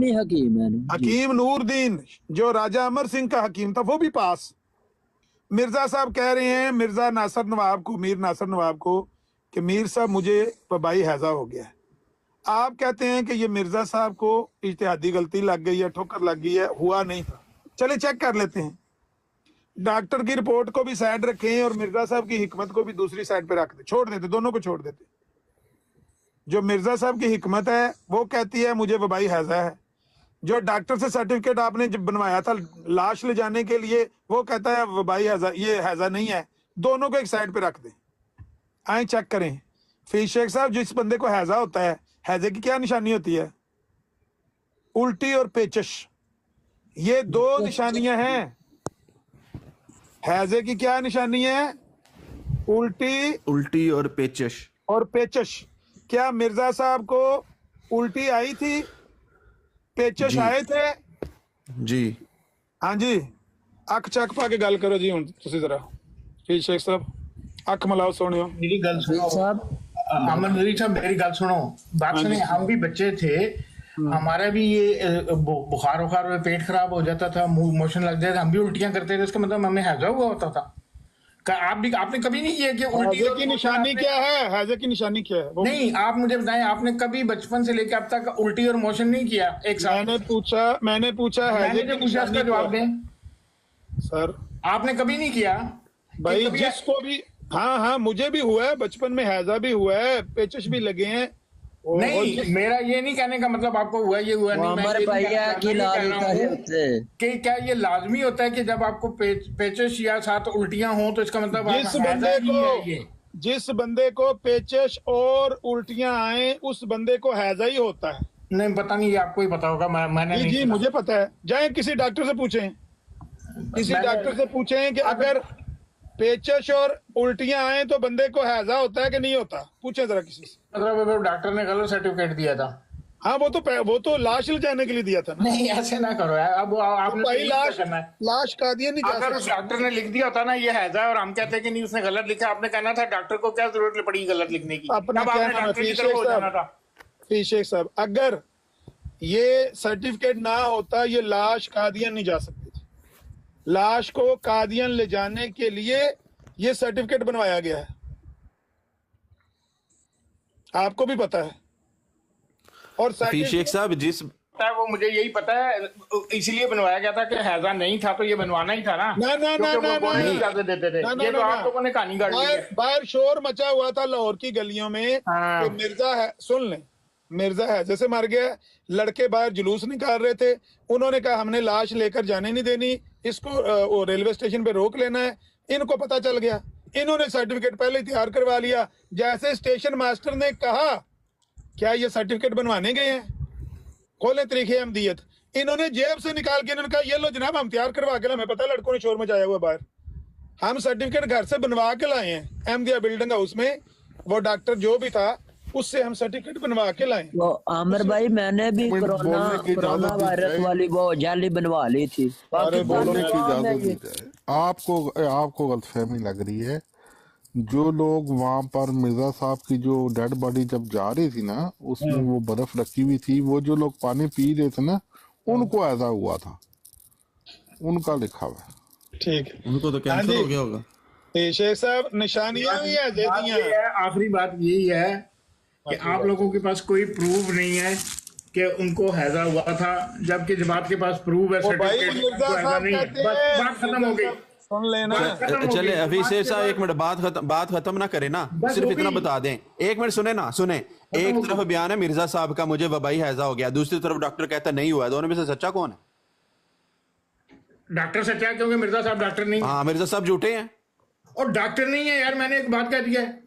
नाम ही हकीम है ना। हकीम नूरदीन, जो राजा अमर सिंह का हकीम था, वो भी पास। मिर्जा साहब कह रहे हैं मिर्जा नासिर नवाब को, मीर नासिर नवाब को, कि मीर साहब मुझे वबाई हैजा हो गया है। आप कहते हैं कि ये मिर्जा साहब को इज्तिहादी गलती लग गई है, ठोकर लग गई है, हुआ नहीं था। चले चेक कर लेते हैं। डॉक्टर की रिपोर्ट को भी साइड रखें और मिर्जा साहब की हिकमत को भी दूसरी साइड पे रख दे, छोड़ देते, दोनों को छोड़ देते। जो मिर्जा साहब की हिकमत है वो कहती है मुझे वबाई हैजा है, जो डॉक्टर से सर्टिफिकेट आपने जब बनवाया था लाश ले जाने के लिए, वो कहता है वबाई हैजा, ये हैजा नहीं है। दोनों को एक साइड पे रख दें, आए चेक करें। फिर शेख साहब, जिस बंदे को हैजा होता है, हैजे की क्या निशानी होती है? उल्टी और पेचश, ये दो निशानियां हैं। हैजे की क्या निशानी है? उल्टी और पेचश। और पेचश। क्या मिर्जा साहब को उल्टी आई थी, पेचश आए थे? जी हाँ जी। अख चक पा के गल करो जी हुण तुसी जरा। फिर शेख साहब अख मिलाओ सोनियो। मेरी गल सुनो अमन नज़ीर साहब, मेरी गल सुनो, बात सुने। हम भी बच्चे थे, हमारा भी ये बुखार वुखार, पेट खराब हो जाता था, मोशन लग जाता था, हम भी उल्टियां करते थे, इसका मतलब हमें हैजा हुआ होता था। आपने कभी नहीं किया कि उल्टी की निशानी क्या है? हैजे की निशानी क्या है? नहीं, आप मुझे बताएं, आपने कभी बचपन से लेकर अब तक उल्टी और मोशन नहीं किया एक साथ? मैंने पूछा हैजे की पूछा, इसका जवाब दें सर। आपने कभी नहीं किया भाई? जिसको भी, हाँ, मुझे भी हुआ है, बचपन में हैजा भी हुआ है, पेचश भी लगे हैं। नहीं, मेरा ये नहीं कहने का मतलब आपको हुआ ये हुआ नहीं, कि क्या ये लाजमी होता है कि जब आपको पेचश या साथ उल्टियां हो तो इसका मतलब जिस बंदे को पेचश और उल्टियां आए उस बंदे को हैजा ही होता है? नहीं, पता नहीं, ये आपको ही पता होगा, मैंने नहीं। जी मुझे पता है। जाए किसी डॉक्टर से पूछें, किसी डॉक्टर से पूछें कि अगर पेचश और उल्टियां आए तो बंदे को हैजा होता है कि नहीं होता, पूछे जरा किसी से। मतलब डॉक्टर ने गलत सर्टिफिकेट दिया था? हाँ, वो तो लाश ले जाने के लिए दिया था ना। नहीं, ऐसे ना करो यार। अब आपने भाई लाश कादियान नहीं। अगर उस डॉक्टर ने लिख दिया होता ना ये हैजा, और हम कहते हैं कि नहीं उसने गलत लिखा, आपने कहना था डॉक्टर को क्या जरूरत पड़ी गलत लिखने की? अपना शेख साहब, अगर ये सर्टिफिकेट ना होता ये लाश कादियान नहीं जा सकती थी। लाश को कादियान ले जाने के लिए ये सर्टिफिकेट बनवाया गया है, आपको भी पता है। और शेख साहब जिस वो मुझे यही पता है, इसलिए बनवाया गया था कि हैजा नहीं था तो ये बनवाना ही था ना। देते थे। ये तो आप लोगों ने कहानी गाड़ी है। बाहर शोर मचा हुआ था लाहौर की गलियों में कि मिर्जा है, सुन लें, मिर्जा है जैसे मर गया, लड़के बाहर जुलूस निकाल रहे थे, उन्होंने कहा हमने लाश लेकर जाने नहीं देनी, इसको रेलवे स्टेशन पे रोक लेना है। इनको पता चल गया, इन्होंने सर्टिफिकेट पहले ही तैयार करवा लिया। जैसे स्टेशन मास्टर ने कहा क्या ये सर्टिफिकेट बनवाने गए हैं, खोले तरीके अहमदियत, इन्होंने जेब से निकाल के इन्होंने कहा ये लो जनाब हम तैयार करवा के, हमें पता लड़कों ने शोर मचाया हुआ बाहर, हम सर्टिफिकेट घर से बनवा के लाए हैं, अहमदिया बिल्डिंग हाउस में वो डॉक्टर जो भी था उससे हम सर्टिफिकेट बनवा के लाए। वो आमिर भाई मैंने भी कोरोना वायरस वाली वो जाली बनवा ली थी। बोलने की इजाजत दी जाए। आपको गलतफहमी लग रही है। जो लोग वहां पर मिर्जा साहब की जो डेड बॉडी जब जा रही थी ना, उसमें वो बर्फ रखी हुई थी, वो जो लोग पानी पी रहे थे ना, उनको ऐसा हुआ था, उनका लिखा हुआ। ठीक, उनको तो कैंसर हो गया होगा। शेख साहब निशानियां भी है। आखिरी बात यही है कि आप लोगों के पास कोई प्रूफ नहीं है कि उनको हैजा हुआ था, जबकि जब आपके पास प्रूफ है, सर्टिफिकेट बात खत्म हो गई। सुन लेना। चले अभी शेख साहब एक मिनट, बात खत्म ना करें ना, सिर्फ इतना बता दें। एक मिनट सुने। एक तरफ बयान है मिर्जा साहब का मुझे वबाई हैजा हो गया, दूसरी तरफ डॉक्टर कहता नहीं हुआ, दोनों में से सच्चा कौन है? डॉक्टर सच्चा है क्योंकि मिर्जा साहब डॉक्टर नहीं। हाँ, मिर्जा साहब झूठे हैं और डॉक्टर नहीं है यार, मैंने एक बात कह दिया है।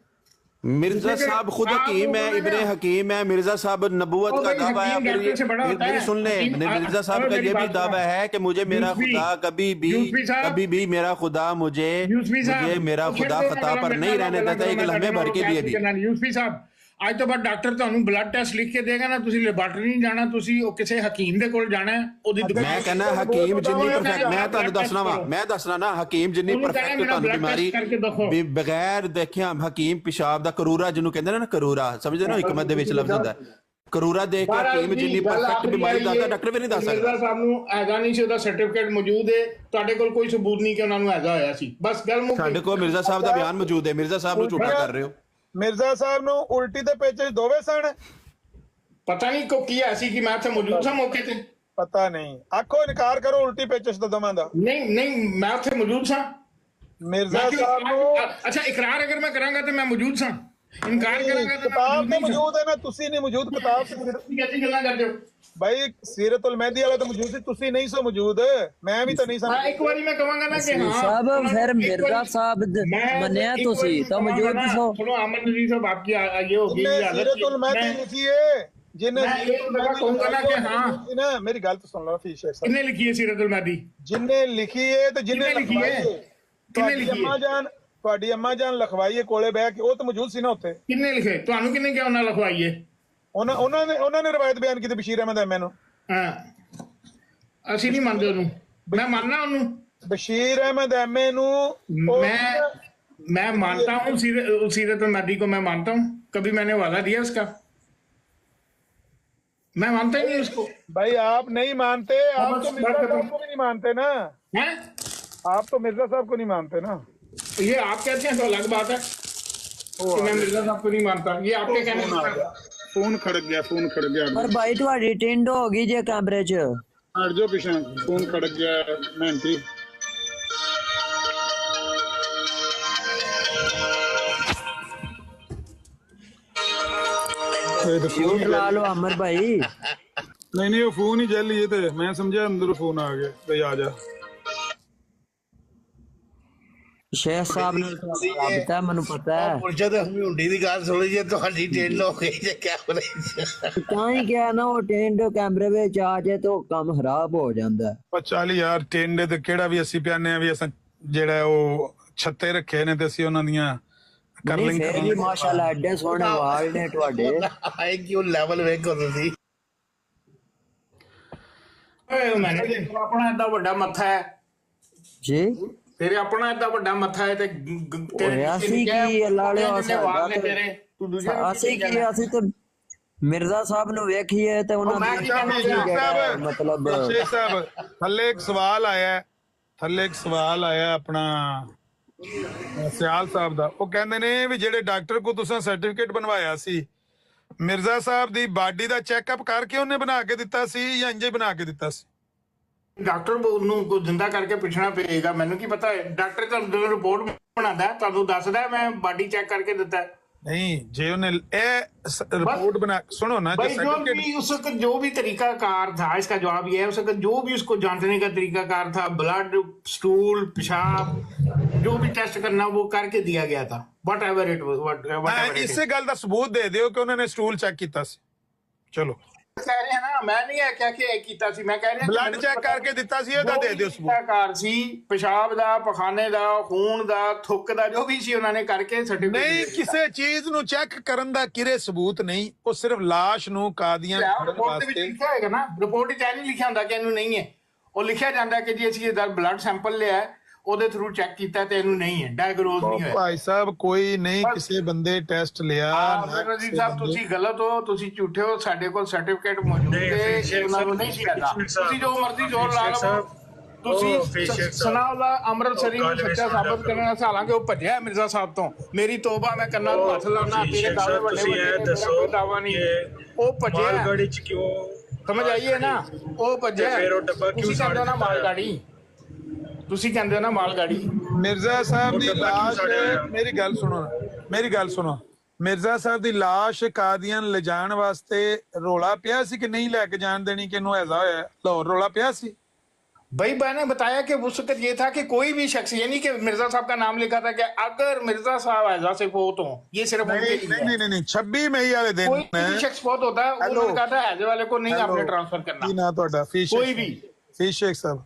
मिर्जा साहब खुद हकीम है, इब्ने हकीम है, मिर्जा साहब नबूवत का दावा है। मेरी सुन ले, मिर्जा साहब का ये भी दावा है कि मुझे मेरा खुदा कभी भी मेरा खुदा मुझे मेरा खुदा खता पर नहीं रहने देता, एक लम्हे भर के लिए भी। यूसुफी साहब ਅੱਜ ਤੋਂ ਬਾਅਦ ਡਾਕਟਰ ਤੁਹਾਨੂੰ ਬਲੱਡ ਟੈਸਟ ਲਿਖ ਕੇ ਦੇਗਾ ਨਾ, ਤੁਸੀਂ ਲੈਬਾਰਟਰੀ ਨਹੀਂ ਜਾਣਾ, ਤੁਸੀਂ ਉਹ ਕਿਸੇ ਹਕੀਮ ਦੇ ਕੋਲ ਜਾਣਾ, ਉਹਦੀ ਮੈਂ ਕਹਿੰਦਾ ਹਕੀਮ ਜਿੰਨੀ ਪਰਫੈਕਟ, ਮੈਂ ਤੁਹਾਨੂੰ ਦੱਸਣਾ ਨਾ ਹਕੀਮ ਜਿੰਨੀ ਪਰਫੈਕਟ ਤੁਹਾਨੂੰ ਬਿਮਾਰੀ ਵੀ ਬਗੈਰ ਦੇਖਿਆ, ਹਕੀਮ ਪਿਸ਼ਾਬ ਦਾ ਕਰੂਰਾ ਜਿਹਨੂੰ ਕਹਿੰਦੇ ਨੇ ਨਾ, ਕਰੂਰਾ ਸਮਝਦੇ ਨਾ, ਹਕਮਤ ਦੇ ਵਿੱਚ ਲਫ਼ਜ਼ ਹੁੰਦਾ ਕਰੂਰਾ ਦੇਖ ਕੇ ਹਕੀਮ ਜਿੰਨੀ ਪਰਫੈਕਟ ਬਿਮਾਰੀ ਦੱਸਦਾ ਡਾਕਟਰ ਵੀ ਨਹੀਂ ਦੱਸ ਸਕਦਾ। ਮਿਰਜ਼ਾ ਸਾਹਿਬ ਨੂੰ ਐਜ਼ਾ ਨਹੀਂ ਸੀ, ਉਹਦਾ ਸਰਟੀਫਿਕੇਟ ਮੌਜੂਦ ਹੈ, ਤੁਹਾਡੇ ਕੋਲ ਕੋਈ ਸਬੂਤ ਨਹੀਂ ਕਿ ਉਹਨਾਂ ਨੂੰ ਐਜ਼ਾ ਹੋਇਆ ਸੀ, ਬਸ ਗੱਲ ਮੁੱਕ ਸਾਡੇ ਕੋਲ ਮਿਰਜ਼ਾ ਸਾਹਿਬ ਦਾ ਬਿਆਨ ਮੌਜੂਦ ਹੈ, ਮਿਰਜ਼ਾ ਸਾਹਿਬ ਨੂੰ ਝੂਠਾ ਕਰ ਰਹੇ ਹੋ। ਮਿਰਜ਼ਾ ਸਾਹਿਬ ਨੂੰ ਉਲਟੀ ਤੇ ਪੇਚੇ ਦੋਵੇਂ ਸਨ, ਪਤਾ ਨਹੀਂ ਕੋ ਕੀ ਐਸੀ ਕਿ ਮੈਂ ਉੱਥੇ ਮੌਜੂਦ ਸਾਂ ਮੌਕੇ ਤੇ, ਪਤਾ ਨਹੀਂ, ਆਖੋ ਇਨਕਾਰ ਕਰੋ ਉਲਟੀ ਪੇਚੇ ਤੋਂ ਦੋਵਾਂ ਦਾ। ਨਹੀਂ ਮੈਂ ਉੱਥੇ ਮੌਜੂਦ ਸਾਂ। ਮਿਰਜ਼ਾ ਸਾਹਿਬ ਨੂੰ ਅੱਛਾ ਇਕਰਾਰ ਅਗਰ ਮੈਂ ਕਰਾਂਗਾ ਤੇ ਮੈਂ ਮੌਜੂਦ ਸਾਂ, ਇਨਕਾਰ ਕਰਾਂਗਾ ਤੇ ਕਿਤਾਬ ਤੇ ਮੌਜੂਦ ਹੈ ਨਾ, ਤੁਸੀਂ ਨਹੀਂ ਮੌਜੂਦ ਕਿਤਾਬ ਤੇ। ਕਿਹੜੀ ਗੱਲਾਂ ਕਰਦੇ ਹੋ ਭਾਈ ਸੀਰਤੁਲ ਮਹਿਦੀ ਵਾਲਾ ਤਾਂ ਮੌਜੂਦ ਸੀ, ਤੁਸੀਂ ਨਹੀਂ ਸੋ ਮੌਜੂਦ, ਮੈਂ ਵੀ ਤਾਂ ਨਹੀਂ ਹਾਂ ਇੱਕ ਵਾਰੀ ਮੈਂ ਕਹਾਂਗਾ ਨਾ ਕਿ ਹਾਂ ਸਾਹਿਬ ਫਿਰ ਮਿਰਜ਼ਾ ਸਾਹਿਬ ਮੰਨਿਆ ਤੁਸੀਂ ਤਾਂ ਮੌਜੂਦ ਸੋ। ਸੁਣੋ ਅਮਨ ਜੀ ਸਾਹਿਬ ਆਪकी ये हो गई हालत, ਸੀਰਤੁਲ ਮਹਿਦੀ ਲਿਖੀ ਹੈ ਜਿਹਨੇ कहूंगा ना कि हाँ ਨਾ ਮੇਰੀ ਗੱਲ ਤਾਂ ਸੁਣ ਲਓ ਫੀਸ ਸ਼ੇਖ ਸਾਹਿਬ, किन्ने लिखी है सीरतुल महदी, ਜਿੰਨੇ ਲਿਖੀ ਹੈ ਤੇ ਜਿੰਨੇ ਕਿਹਨੇ ਲਿਖੀ ਹੈ? ਕਿਹਨੇ ਲਿਖੀ ਹੈ? ਤੁਹਾਡੀ ਅੰਮਾ ਜਾਨ ਲਖਵਾਈ ਹੈ ਕੋਲੇ ਬਹਿ ਕੇ, ਉਹ ਤਾਂ ਮੌਜੂਦ ਸੀ ਨਾ ਉੱਥੇ। किन्ने लिखे ਤੁਹਾਨੂੰ ਕਿੰਨੇ ਕਿਹਾ ਉਹਨਾਂ ਲਿਖਵਾਈ ਹੈ? ਉਹਨਾਂ ਨੇ ਰਵਾਇਤ ਬਿਆਨ ਕੀਤੀ ਬਸ਼ੀਰ ਅਹਿਮਦ ਐਮਏ ਨੂੰ। ਹਾਂ ਅਸੀਂ ਨਹੀਂ ਮੰਨਦੇ ਉਹਨੂੰ, ਮੈਂ ਮੰਨਣਾ ਉਹਨੂੰ, बशीर अहमद एमए नु मैं मानता हूँ सीरतुल महदी को, मैं मानता हूँ, कभी मैंने वादा दिया उसका, मैं मानता ही नहीं उसको। भाई आप नहीं मानते, आप तो मिर्जा साहब को भी नहीं मानते ना, हैं? आप तो मिर्जा साहब को नहीं मानते ना। ये आप कहते हैं तो अलग बात है कि मैं मिर्जा साहब को नहीं मानता, ये आपके कहने का। फोन खड़क गया, फोन खड़क गया। पर भाई तुम्हारी टिंड हो गई जे कैमरे च, हट जाओ पीछे, फोन खड़क गया मेहनती। म्यूट ला लो अमर भाई। नहीं वो फोन ही जल ये थे, मैं समझा अंदर फोन आ गया, भाई आ जा। शेख साहब ने पता है, मनु पता है ਪੁੱਛਿਆ ਤੇ ਹੁੰਡੀ ਦੀ ਗੱਲ ਸੁਣੀ ਜੇ ਤੁਹਾਡੀ ਢਿੱਲ ਹੋ ਗਈ ਜੇ ਕੈਮਰੇ ਤਾਂ ਹੀ ਕਿਹਾ ਨਾ ਉਹ ਟਿੰਡ ਕੈਮਰੇ ਵਿੱਚ ਆ ਜਾਏ ਤਾਂ ਕੰਮ ਖਰਾਬ ਹੋ ਜਾਂਦਾ ਹੈ। ਪਰ ਚੱਲ ਯਾਰ ਟਿੰਡੇ ਤੇ ਕਿਹੜਾ ਵੀ ਅਸੀਂ ਪਿਆਨੇ ਆ ਵੀ ਅਸਾਂ ਜਿਹੜਾ ਉਹ ਛੱਤੇ ਰੱਖੇ ਨੇ ਤੇ ਅਸੀਂ ਉਹਨਾਂ ਦੀਆਂ ਕਰ ਨਹੀਂ ਫਿਰ ਵੀ ਮਾਸ਼ਾਅੱਲਾ ਐਡੇ ਸੋਹਣੇ ਵਾਲ ਨੇ ਤੁਹਾਡੇ। ਆਏ ਕਿਉਂ ਲੈਵਲ ਵੇਖੋ ਤੁਸੀਂ। ਓਏ ਮੈਨੇ ਆਪਣਾ ਏਡਾ ਵੱਡਾ ਮੱਥਾ ਹੈ ਜੀ, ਤੇਰੇ ਆਪਣਾ ਏਡਾ ਵੱਡਾ ਮੱਥਾ ਹੈ ਤੇ ਅਸੀਂ ਕੀ ਲਾਲਿਓ ਸਾਡਾ ਤੇਰੇ ਤੂੰ ਦੂਜੇ ਅਸੀਂ ਕੀ ਅਸੀਂ ਤਾਂ ਮਿਰਜ਼ਾ ਸਾਹਿਬ ਨੂੰ ਵੇਖੀਏ ਤੇ ਉਹਨਾਂ ਦੀ ਮਤਲਬ शेख साहब थल्ले एक सवाल आया है, ਥੱਲੇ ਇੱਕ ਸਵਾਲ ਆਇਆ ਆਪਣਾ ਸਿਆਲ ਸਾਹਿਬ ਦਾ। ਉਹ ਕਹਿੰਦੇ ਨੇ ਵੀ ਜਿਹੜੇ ਡਾਕਟਰ ਕੋ ਤੁਸੀਂ ਸਰਟੀਫਿਕੇਟ ਬਣਵਾਇਆ ਸੀ, ਮਿਰਜ਼ਾ ਸਾਹਿਬ ਦੀ ਬਾਡੀ ਦਾ ਚੈੱਕਅਪ ਕਰਕੇ ਉਹਨੇ ਬਣਾ ਕੇ ਦਿੱਤਾ ਸੀ ਜਾਂ ਇੰਜੇ ਬਣਾ ਕੇ ਦਿੱਤਾ ਸੀ? ਡਾਕਟਰ ਨੂੰ ਕੋਈ ਜਿੰਦਾ ਕਰਕੇ ਪੁੱਛਣਾ ਪਏਗਾ, ਮੈਨੂੰ ਕੀ ਪਤਾ ਹੈ। ਡਾਕਟਰ ਤੁਹਾਨੂੰ ਰਿਪੋਰਟ ਬਣਾਉਂਦਾ, ਤੁਹਾਨੂੰ ਦੱਸਦਾ ਮੈਂ ਬਾਡੀ ਚੈੱਕ ਕਰਕੇ ਦਿੱਤਾ। नहीं जे उन्हें रिपोर्ट बना, सुनो ना, भाई जो भी उस वक्त जो भी तरीकाकार था, इसका जवाब ये है उस वक्त जो भी उसको जांचने का तरीकाकार था, ब्लड, स्टूल, पेशाब, जो भी टेस्ट करना वो करके दिया गया था, whatever it was, इससे गल दा सबूत दे दियो कि उन्होंने स्टूल चेक किया सी। चलो कह रहे हैं ना, मैं नहीं है क्या कि कीता सी, मैं कह रहा ब्लड चेक करके दिता सी, ਇਹਦਾ ਦੇ ਦਿਓ ਸਬੂਤ। ਤਰੀਕਾਕਾਰ ਸੀ पेशाब ਦਾ, ਪਖਾਨੇ ਦਾ, ਖੂਨ ਦਾ, ਥੁੱਕ ਦਾ, ਜੋ ਵੀ ਸੀ ਉਹਨਾਂ ਨੇ ਕਰਕੇ ਸਰਟੀਫਿਕੇਟ ਨਹੀਂ ਕਿਸੇ ਚੀਜ਼ ਨੂੰ ਚੈੱਕ ਕਰਨ ਦਾ ਕਿਰੇ ਸਬੂਤ ਨਹੀਂ, ਉਹ ਸਿਰਫ ਲਾਸ਼ ਨੂੰ ਕਾਦੀਆਂ ਰਿਪੋਰਟ ਦੇ ਵਿੱਚ ਲਿਖਿਆ ਹੋਏਗਾ ਨਾ, ਰਿਪੋਰਟ ਵਿੱਚ ਇਹ ਨਹੀਂ ਲਿਖਿਆ ਹੁੰਦਾ ਕਿ ਇਹਨੂੰ ਨਹੀਂ ਹੈ, ਉਹ ਲਿਖਿਆ ਜਾਂਦਾ ਕਿ ਜੀ ਅਸੀਂ ਇਹਦਾ ਬਲੱਡ ਸੈਂਪਲ ਲਿਆ, ਉਹਦੇ ਥਰੂ ਚੈੱਕ ਕੀਤਾ ਤੇ ਇਹਨੂੰ ਨਹੀਂ ਹੈ, ਡਾਇਗਨੋਸ ਨਹੀਂ ਹੋਇਆ। ਭਾਈ ਸਾਹਿਬ ਕੋਈ ਨਹੀਂ ਕਿਸੇ ਬੰਦੇ ਟੈਸਟ ਲਿਆ। ਰਜੀਤ ਸਾਹਿਬ ਤੁਸੀਂ ਗਲਤ ਹੋ, ਤੁਸੀਂ ਝੂਠੇ ਹੋ, ਸਾਡੇ ਕੋਲ ਸਰਟੀਫਿਕੇਟ ਮੌਜੂਦ ਹੈ, ਉਹਨਾਂ ਨੂੰ ਨਹੀਂ ਸੀ ਆਦਾ। ਤੁਸੀਂ ਜੋ ਮਰਜ਼ੀ ਜ਼ੋਰ ਲਾ ਲਓ, ਤੁਸੀਂ ਸਨਾਉਲਾ ਅੰਮ੍ਰਿਤਸਰੀ ਨੂੰ ਸੱਚਾ ਸਾਬਤ ਕਰਨ ਵਾਸਤੇ, ਹਾਲਾਂਕਿ ਉਹ ਭੱਜਿਆ ਮਿਰਜ਼ਾ ਸਾਹਿਬ ਤੋਂ, ਮੇਰੀ ਤੋਬਾ, ਮੈਂ ਕੰਨਾਂ ਨੂੰ ਹੱਥ ਲਾਉਣਾ, ਤੇਰੇ ਦਾਅਵੇ ਵੱਡੇ ਵੱਡੇ ਦਾਅਵਾ ਨਹੀਂ, ਉਹ ਭੱਜਿਆ ਮਾਲਗਾੜੀ ਚ ਕਿਉਂ, ਸਮਝ ਆਈਏ ਨਾ, ਉਹ ਭੱਜਿਆ। ਤੁਸੀਂ ਕਹਿੰਦੇ ਹੋ ਨਾ ਮਾਲਗਾੜੀ, ਤੁਸੀਂ ਕਹਿੰਦੇ ਹੋ ਨਾ ਮਾਲਗਾੜੀ। ਮਿਰਜ਼ਾ ਸਾਹਿਬ ਦੀ ਲਾਸ਼, ਮੇਰੀ ਗੱਲ ਸੁਣੋ, ਮਿਰਜ਼ਾ ਸਾਹਿਬ ਦੀ ਲਾਸ਼ ਕਾਦੀਆਂ ਲਿਜਾਣ ਵਾਸਤੇ ਰੋਲਾ ਪਿਆ ਸੀ ਕਿ ਨਹੀਂ ਲੈ ਕੇ ਜਾਣ ਦੇਣੀ, ਕਿ ਇਹਨੂੰ ਐਜ਼ਾ ਹੋਇਆ ਲਾਹੌਰ, ਰੋਲਾ ਪਿਆ ਸੀ? भाई मैंने बताया कि उस वक्त ये था कि कोई भी शख्स, ये नहीं कि मिर्जा साहब का नाम लिखा था कि अगर मिर्जा साहब ऐसा से फोत हो, ये सिर्फ नहीं 26 मई वाले दिन कोई भी शख्स फोत होता है, उन्होंने कहा था ऐसे वाले को नहीं आपने ट्रांसफर करना। ना ਤੁਹਾਡਾ कोई भी ਫੀਸ ਸ਼ੇਖ ਸਾਹਿਬ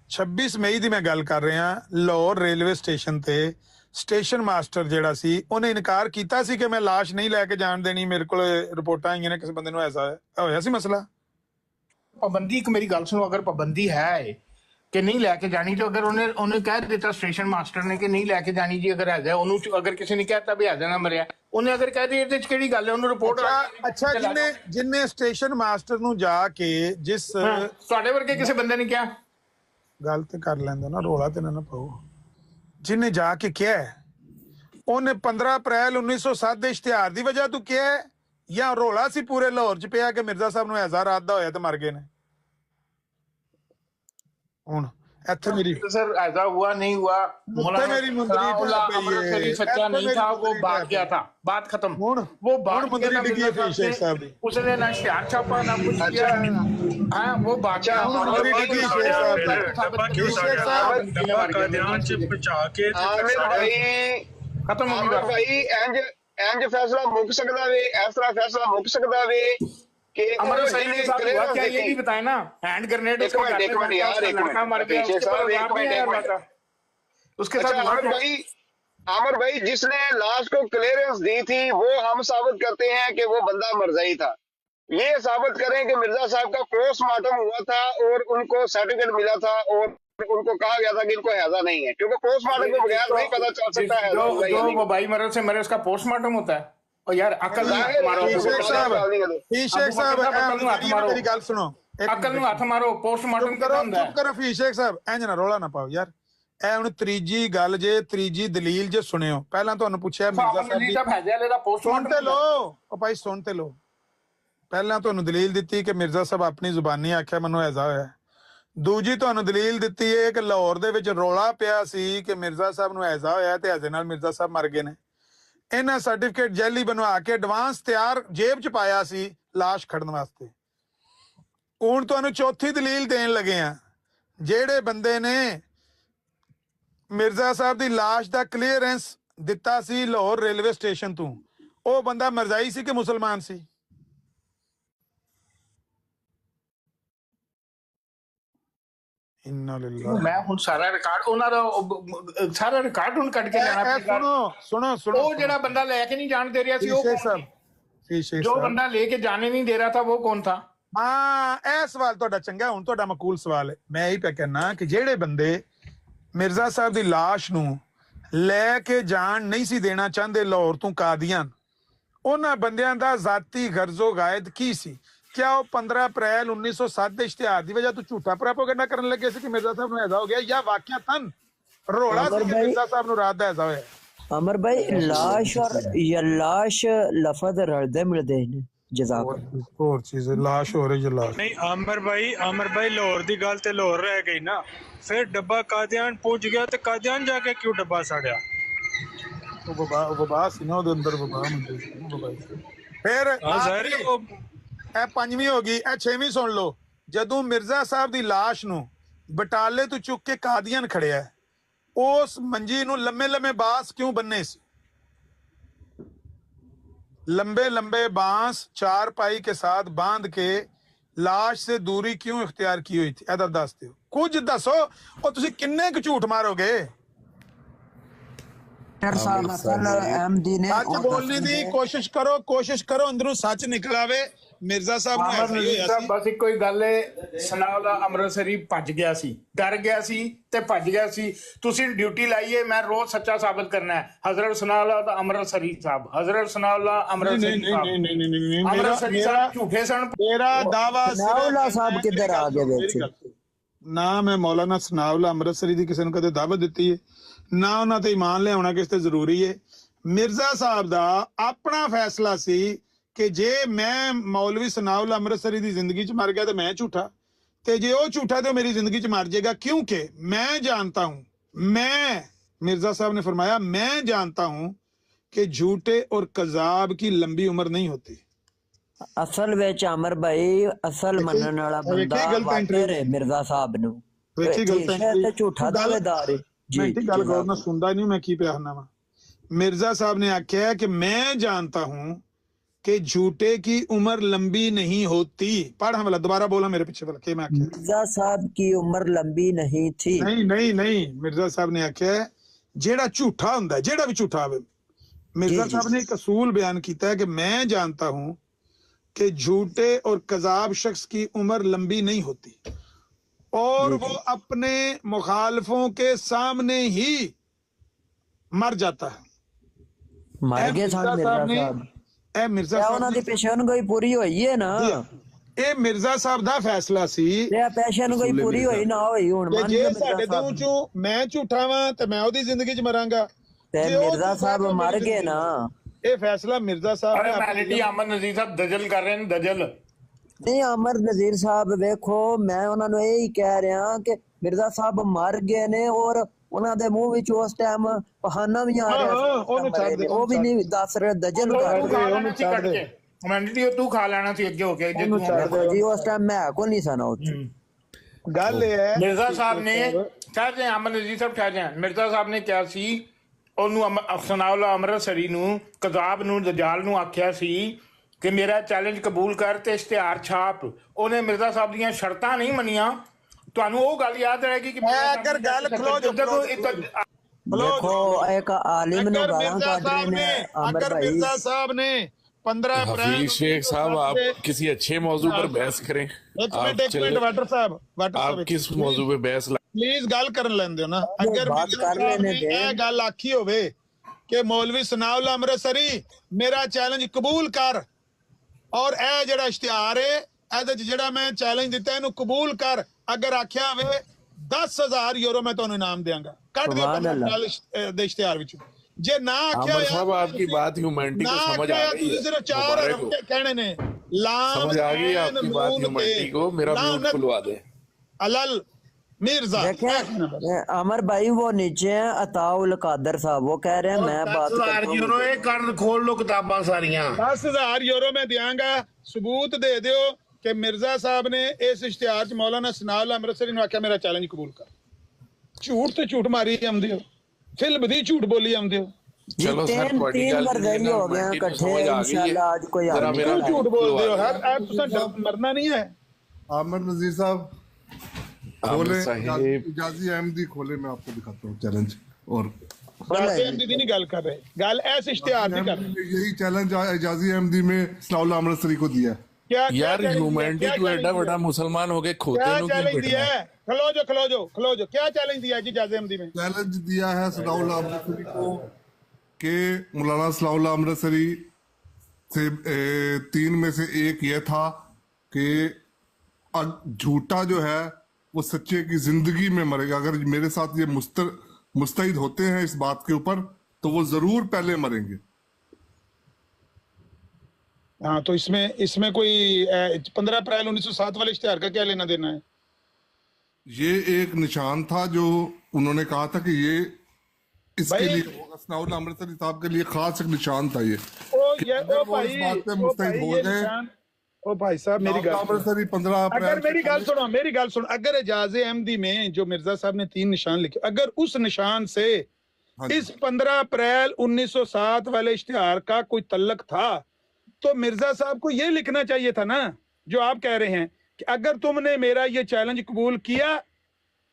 26 ਮਈ ਦੀ ਮੈਂ ਗੱਲ ਕਰ ਰਿਹਾ, ਲਾਹੌਰ ਰੇਲਵੇ ਸਟੇਸ਼ਨ ਤੇ ਸਟੇਸ਼ਨ ਮਾਸਟਰ ਜਿਹੜਾ ਸੀ ਉਹਨੇ ਇਨਕਾਰ ਕੀਤਾ ਸੀ ਕਿ ਮੈਂ ਲਾਸ਼ ਨਹੀਂ ਲੈ ਕੇ ਜਾਣ ਦੇਣੀ, ਮੇਰੇ ਕੋਲ ਰਿਪੋਰਟਾਂ ਆਈਆਂ ਨੇ ਕਿਸੇ ਬੰਦੇ ਨੂੰ ਐਸਾ ਹੋਇਆ ਸੀ ਮਸਲਾ। ਪਾਬੰਦੀ, ਇੱਕ ਮੇਰੀ ਗੱਲ ਸੁਣੋ, ਅਗਰ ਪਾਬੰਦੀ ਹੈ ਕਿ ਨਹੀਂ ਲੈ ਕੇ ਜਾਣੀ, तो अगर ਉਹਨੇ ਕਹਿ ਦਿੱਤਾ ਸਟੇਸ਼ਨ ਮਾਸਟਰ ਨੇ ਕਿ ਨਹੀਂ ਲੈ ਕੇ ਜਾਣੀ ਜੀ, ਅਗਰ ਹੈਗਾ ਉਹਨੂੰ, ਅਗਰ ਕਿਸੇ ਨੇ ਕਹਿਤਾ ਵੀ ਹੈਗਾ ਨਾ ਮਰਿਆ, ਉਹਨੇ ਅਗਰ ਕਹਿ ਦਿੱਤੀ ਇਹਦੇ ਚ ਕਿਹੜੀ ਗੱਲ ਹੈ ਉਹਨੂੰ ਰਿਪੋਰਟ ਅੱਛਾ ਜਿੰਨੇ ਸਟੇਸ਼ਨ ਮਾਸਟਰ ਨੂੰ ਜਾ ਕੇ ਜਿਸ ਤੁਹਾਡੇ ਵਰਗੇ ਕਿਸੇ ਬੰਦੇ ਨੇ ਕਿਹਾ ਗੱਲ ਤੇ ਕਰ ਲੈਂਦਾ ਨਾ, ਰੋਲਾ ਤੇ ਨਾ ਪਾਓ। ਜਿੰਨੇ ਜਾ ਕੇ ਕਿਹਾ ਉਹਨੇ 15 ਅਪ੍ਰੈਲ 1907 ਦੇ ਇਸ਼ਤਿਹਾਰ ਦੀ ਵਜ੍ਹਾ ਤੋਂ ਕਿਹਾ ਜਾਂ ਰੋਲਾ ਸੀ ਪੂਰੇ ਲਾਹੌਰ ਚ ਪਿਆ ਕਿ ਮਿਰਜ਼ਾ ਸਾਹਿਬ ਨੂੰ ਐਜ਼ਾ ਰਾਤ ਦਾ ਹੋਇਆ ਤੇ ਮਰ ਗਏ ਨੇ? ਹੁਣ ਇੱਥੇ ਮੇਰੀ सर ऐसा हुआ नहीं हुआ, मेरी मुंदरी सच्चा नहीं था, वो भाग गया था, बात खत्म। वो भाग गया, उसने ना इश्तिहार छापा ना कुछ किया, हाँ वो भाग गया। खत्म हो गया भाई। इंज फैसला मुक सकदा वे, इस तरह फैसला मुक सकदा वे कि अमर सही ने क्या ये भी बताया ना, हैंड ग्रेनेड उसके लड़का मर गया, उसके साथ आमिर भाई जिसने लाश को क्लियरेंस दी थी वो हम साबित करते हैं कि वो बंदा मरजाई था। ये साबित करें कि मिर्जा साहब का पोस्टमार्टम हुआ था और उनको सर्टिफिकेट मिला था और उनको कहा गया था कि इनको हैजा नहीं है, क्योंकि पोस्टमार्टम के बगैर नहीं पता चल सकता है। जो वो भाई मरे से मरे उसका पोस्टमार्टम होता है। और यार अकल मेरी गल सुनो, अकल ਨੂੰ ਹੱਥ ਮਾਰੋ, ਪੋਸਟਮਾਰਟਮ ਹੁੰਦਾ। ਚੁੱਪ ਕਰੋ ਫੀਸ ਸ਼ੇਖ ਸਾਹਿਬ, ਇੰਜ ਨਾ ਰੌਲਾ ਨਾ ਪਾਓ ਯਾਰ। ਇਹ ਹੁਣ ਤੀਜੀ ਗੱਲ ਜੇ, ਤੀਜੀ ਦਲੀਲ ਜੇ ਸੁਣਿਓ। ਪਹਿਲਾਂ ਤੁਹਾਨੂੰ ਪੁੱਛਿਆ ਮਿਰਜ਼ਾ ਸਾਹਿਬ ਦੀ, ਸੁਣ ਤੇ ਲੋ ਉਹ ਭਾਈ, ਸੁਣ ਤੇ ਲੋ। ਪਹਿਲਾਂ ਤੁਹਾਨੂੰ ਦਲੀਲ ਦਿੱਤੀ ਕਿ ਮਿਰਜ਼ਾ ਸਾਹਿਬ ਆਪਣੀ ਜ਼ੁਬਾਨੀ ਆਖਿਆ ਮੈਨੂੰ ਐਜ਼ਾ ਹੋਇਆ। ਦੂਜੀ ਤੁਹਾਨੂੰ ਦਲੀਲ ਦਿੱਤੀ ਹੈ ਕਿ ਲਾਹੌਰ ਦੇ ਵਿੱਚ ਰੌਲਾ ਪਿਆ ਸੀ ਕਿ ਮਿਰਜ਼ਾ ਸਾਹਿਬ ਨੂੰ ਐਜ਼ਾ ਹੋਇਆ ਤੇ ਐਜ਼ੇ ਨਾਲ ਮਿਰਜ਼ਾ ਸਾਹਿਬ ਮਰ ਗਏ ਨੇ। ਇਹਨਾਂ ਸਰਟੀਫਿਕੇਟ ਜੈਲੀ ਬਣਵਾ ਕੇ ਐਡਵਾਂਸ ਤਿਆਰ ਜੇਬ ਚ ਪਾਇਆ ਸੀ ਲਾਸ਼ ਖੜਨ ਵਾਸਤੇ। ਹੁਣ ਤੁਹਾਨੂੰ ਚੌਥੀ ਦਲੀਲ ਦੇਣ ਲੱਗੇ ਆ। ਜਿਹੜੇ ਬੰਦੇ ਨੇ ਮਿਰਜ਼ਾ ਸਾਹਿਬ ਦੀ ਲਾਸ਼ ਦਾ ਕਲੀਅਰੈਂਸ ਦਿੱਤਾ ਸੀ ਲਾਹੌਰ ਰੇਲਵੇ ਸਟੇਸ਼ਨ ਤੋਂ, ਉਹ ਬੰਦਾ ਮਰਜ਼ਾਈ ਸੀ ਕਿ ਮੁਸਲਮਾਨ ਸੀ? ਮੈਂ ਹੁਣ ਸਾਰਾ ਰਿਕਾਰਡ ਉਹਨਾਂ ਦਾ ਸਾਰਾ ਰਿਕਾਰਡ ਹੁਣ ਕੱਢ ਕੇ ਲੈਣਾ ਪਏਗਾ। ਸੁਣੋ ਉਹ ਜਿਹੜਾ ਬੰਦਾ ਲੈ ਕੇ ਨਹੀਂ ਜਾਣ ਦੇ ਰਿਹਾ ਸੀ, ਉਹ ਜੋ ਬੰਦਾ ਲੈ ਕੇ ਜਾਣੇ ਨਹੀਂ ਦੇ ਰਿਹਾ था वो कौन था? ਹਾਂ, ਇਹ ਸਵਾਲ ਤੁਹਾਡਾ ਚੰਗਾ, ਹੁਣ ਤੁਹਾਡਾ ਮਕੂਲ ਸਵਾਲ ਹੈ। ਮੈਂ ਇਹੀ ਪਿਆ ਕਹਿਣਾ ਕਿ ਜਿਹੜੇ ਬੰਦੇ ਮਿਰਜ਼ਾ ਸਾਹਿਬ ਦੀ ਲਾਸ਼ ਨੂੰ ਲੈ ਕੇ ਜਾਣ ਨਹੀਂ ਸੀ ਦੇਣਾ ਚਾਹੁੰਦੇ ਲਾਹੌਰ ਤੋਂ ਕਾਦੀਆਨ, ਉਹਨਾਂ ਬੰਦਿਆਂ ਦਾ ਜ਼ਾਤੀ ਗਰਜ਼ੋ ਗਾਇਦ ਕੀ ਸੀ? क्या वो 15 अप्रैल 1907 के इश्तिहार की वजह तो झूठा प्रोपेगेंडा करने लगे सी कि मिर्जा साहब ने ऐसा हो गया, या वाकयातन रोड़ा सी कि मिर्जा साहब ने रात दा ऐसा होया? अमर भाई लाश और या लाश लफज रलदे मिलदे ने जज़ाक और चीज लाश हो रही है लाश नहीं। अमर भाई लाहौर दी गल ते लाहौर रह गई ना, फिर डब्बा कादियान पहुंच गया ते कादियान जाके क्यों डब्बा सड़या? वबा सी ना उहदे अंदर वबा फिर ਇਹ ਪੰਜਵੀਂ ਹੋ ਗਈ। ਇਹ ਛੇਵੀਂ ਸੁਣ ਲਓ। ਜਦੋਂ ਮਿਰਜ਼ਾ ਸਾਹਿਬ ਦੀ ਲਾਸ਼ ਨੂੰ ਬਟਾਲੇ ਤੋਂ ਚੁੱਕ ਕੇ ਕਾਦੀਆਨ ਖੜਿਆ, ਉਸ ਮੰਜੀ ਨੂੰ ਲੰਮੇ ਲੰਮੇ ਬਾਂਸ ਕਿਉਂ ਬੰਨੇ ਸੀ? लंबे लंबे बांस चार पाई के साथ बांध के लाश से दूरी क्यों इख्तियार की हुई थी? इधर दस दो, कुछ दसो और तुसी किन्ने क झूठ मारोगे? सच बोलने की कोशिश करो अंदरों सच निकल आवे। मिर्जा साहब ने बस एक कोई गल है, सनाउल्लाह अमृतसरी भज गया सी, डर गया सी ते भज गया सी। तुसी ड्यूटी लाइए, मैं रोज सच्चा साबित करना है। हजरत सनाउल्लाह अमृतसरी साहब, हजरत सनाउल्लाह अमृतसरी साहब, अमृतसरी साहब झूठे सन। तेरा दावा सनाउल्लाह साहब किधर आ गए? ना मैं मौलाना सनाउल्लाह अमृतसरी दी किसी ने कदे दावत दी है, ना उन्हां ते ईमान लियाउणा किस ते जरूरी है। मिर्जा साहब दा अपना फैसला सी कि जे मैं मौलवी सनाउल्लाह अमृतसरी दी जिंदगी च मर गया तो मैं झूठा, ते जे वो झूठा तो मेरी जिंदगी च मर जाएगा, क्योंकि मैं जानता हूं, मिर्जा साहब ने फरमाया मैं जानता हूं कि झूठे और कजाब की लंबी उम्र नहीं होती। असल विच अमर भाई असल मनन वाला बंदा वाटर है मिर्जा साहब नु, ते झूठा दावेदार है जी। गल गौर नाल सुनदा नहीं मैं की पिया हना वा। मिर्जा साहब ने आख्या कि मैं जानता हूं कि झूठे की उम्र लंबी नहीं होती। पढ़ हमला दोबारा बोला मेरे पीछे वाला के मैं आख्या मिर्जा साहब की उम्र लंबी नहीं थी। नहीं मिर्जा साहब ने आख्या जेड़ा झूठा हुंदा है, जेड़ा भी झूठा आवे, मिर्जा साहब ने एक असूल बयान किया है कि मैं जानता हूं कि झूठे और कजाब शख्स की उम्र लंबी नहीं होती और वो अपने मुखालफों के सामने ही मर जाता है। ਮਰ ਗਏ ਸਨ ਮਿਰਜ਼ਾ ਸਾਹਿਬ। ਇਹ ਮਿਰਜ਼ਾ ਸਾਹਿਬ ਉਹਨਾਂ ਦੀ ਪੇਸ਼ਨਗੋਈ ਪੂਰੀ ਹੋਈ ਹੈ ਨਾ। ਇਹ ਮਿਰਜ਼ਾ ਸਾਹਿਬ ਦਾ ਫੈਸਲਾ ਸੀ। ਇਹ ਪੇਸ਼ਨਗੋਈ ਪੂਰੀ ਹੋਈ ਨਾ ਹੋਈ ਹੁਣ ਮੰਨ ਜੇ ਸਾਡੇ ਦੋਵਾਂ ਚੋਂ ਮੈਂ ਝੂਠਾ ਵਾਂ ਤੇ ਮੈਂ ਉਹਦੀ ਜ਼ਿੰਦਗੀ 'ਚ ਮਰਾਂਗਾ ਤੇ ਮਿਰਜ਼ਾ ਸਾਹਿਬ ਮਰ ਗਏ ਨਾ। ਇਹ ਫੈਸਲਾ ਮਿਰਜ਼ਾ ਸਾਹਿਬ ਨੇ ਮੈਲਿਟੀ ਅਮਰ ਨਜ਼ੀਰ ਸਾਹਿਬ ਦਜਲ ਕਰ ਰਹੇ ਨੇ ਦਜਲ ਨਹੀਂ। ਅਮਰ ਨਜ਼ੀਰ ਸਾਹਿਬ ਵੇਖੋ ਮੈਂ ਉਹਨਾਂ ਨੂੰ ਇਹ ਹੀ ਕਹਿ ਰਿਹਾ ਕਿ ਮਿਰਜ਼ਾ ਸਾਹਿਬ ਮਰ ਗਏ ਨੇ ਔਰ ਉਹਨਾਂ ਦੇ ਮੂੰਹ ਵਿੱਚ ਉਸ ਟਾਈਮ ਬਹਾਨਾ ਵੀ ਆ ਰਿਹਾ ਸੀ। ਉਹ ਵੀ ਨਹੀਂ ਦੱਸ ਰਹੇ ਦਜਲ ਕਰ ਰਹੇ। ਉਹਨੂੰ ਛੱਡ ਦੇ ਮੈਲਿਟੀ ਤੂੰ ਖਾ ਲੈਣਾ ਸੀ ਅੱਗੇ ਹੋ ਕੇ ਜੇ ਤੂੰ ਜੀ ਉਸ ਟਾਈਮ ਮੈਂ ਕੋ ਨਹੀਂ ਸਨਾ ਉੱਥੇ। ਗੱਲ ਇਹ ਹੈ ਮਿਰਜ਼ਾ ਸਾਹਿਬ ਨੇ ਕਹਿੰਦੇ ਅਮਰ ਨਜ਼ੀਰ ਸਾਹਿਬ ਕਹਿੰਦੇ ਮਿਰਜ਼ਾ ਸਾਹਿਬ ਨੇ ਕਿਹਾ ਸੀ ਉਹਨੂੰ ਸਨਾਉਲਾ ਅੰਮ੍ਰਿਤਸਰੀ ਨੂੰ ਕਜ਼ਾਬ ਨੂੰ ਦਜਾਲ ਨੂੰ ਆਖਿਆ ਸੀ ਕਿ ਮੇਰਾ ਚੈਲੰਜ ਕਬੂਲ ਕਰ ਤੇ ਇਸ਼ਤਿਹਾਰ ਛਾਪ। ਉਹਨੇ ਮਿਰਜ਼ਾ ਸਾਹਿਬ ਦੀਆਂ ਸ਼ਰਤਾਂ ਨਹੀਂ ਮੰਨੀਆਂ। ਤੁਹਾਨੂੰ ਉਹ ਗੱਲ ਯਾਦ ਰਹੇਗੀ ਕਿ ਅਗਰ ਗੱਲ ਖਲੋ ਜੋ ਦੇਖੋ ਇੱਕ ਆਲਿਮ ਨੂੰ ਗਾਲਾਂ ਕੱਢ ਰਹੇ ਨੇ अगर मिर्जा साहब ने 15 अप्रैल हफीज शेख साहब आप किसी अच्छे मौजू पर बहस करें। वाटर साहब आप किस मौजू पे बहस प्लीज गल कर लेंदे हो ना। अगर गल आखी होवे कि मौलवी सनाउल्लाह अमृतसरी मेरा चैलेंज कबूल कर और ए जेड़ा इश्तिहार है ਇਹਦੇ ਚ ਜਿਹੜਾ ਮੈਂ ਚੈਲੰਜ ਦਿੱਤਾ ਇਹਨੂੰ ਕਬੂਲ ਕਰ। ਅਗਰ ਆਖਿਆ ਹੋਵੇ 10,000 ਯੂਰੋ ਮੈਂ ਤੁਹਾਨੂੰ ਇਨਾਮ ਦੇਵਾਂਗਾ। ਕੱਢ ਦਿਓ ਦੇ ਇਸ਼ਤਿਹਾਰ ਵਿੱਚ। ਜੇ ਨਾ ਆਖਿਆ साहब आपकी बात ह्यूमैनिटी को समझ आ गई है। सिर्फ 4 कहने ने लाम समझ आ गई आपकी बात ह्यूमैनिटी को। मेरा म्यूट खुलवा दे अलल मिर्जा। अमर भाई वो नीचे हैं अताउल कादर साहब वो कह रहे हैं मैं बात 10,000 यूरो ये कर खोल लो किताबां सारियां। 10,000 यूरो मैं देंगा सबूत दे दियो कि मिर्जा साहब ने इस इश्तिहार च मौलाना सनाउल्लाह अमृतसरी ने आख्या मेरा चैलेंज कबूल कर। झूठ ते झूठ मारी आंदे हो फिल्म दी झूठ बोली आंदे हो। चलो सर तीन मरदई हो गए इकट्ठे इंशाल्लाह आज कोई झूठ बोलते हो हर आप मरना नहीं है। आमिर नजीर साहब खोले इजाजी अहमदी खोले मैं आपको दिखाता हूँ चैलेंज। और अहमदी नहीं गल कर रहे गल ऐसे इश्तिहार नहीं कर रहे। यही चैलेंज इजाजी अहमदी में सनाउल्लाह अमृतसरी को दिया। क्या यार ह्यूमैनिटी को एडा बड़ा मुसलमान हो गए खोते नु चैलेंज दिया है। खलो जो क्या चैलेंज दिया जी इजाज़े अहमदी में? चैलेंज दिया है सनाउल्लाह अमृतसरी को कि मौलाना सनाउल्लाह अमृतसरी से 3 में से एक ये था कि झूठा जो है वो सच्चे की जिंदगी में मरेगा। अगर मेरे साथ ये मुस्तैद होते हैं इस बात के ऊपर तो वो जरूर पहले मरेंगे। हाँ तो इसमें कोई 15 अप्रैल 1907 वाले इश्तिहार का क्या लेना देना है? ये एक निशान था जो उन्होंने कहा था कि ये इसके लिए होगा सनाउल्लाह अमृतसरी साहब के लिए खास एक निशान था। ये मुस्तैद हो गए। ओ भाई साहब मेरी गल अमृतसरी 15 अप्रैल अगर मेरी गल सुन अगर इजाज़े अहमदी में जो मिर्जा साहब ने 3 निशान लिखे अगर उस निशान से इस 15 अप्रैल 1907 वाले इश्तिहार का कोई तल्लक था तो मिर्जा साहब को ये लिखना चाहिए था ना जो आप कह रहे हैं कि अगर तुमने मेरा ये चैलेंज कबूल किया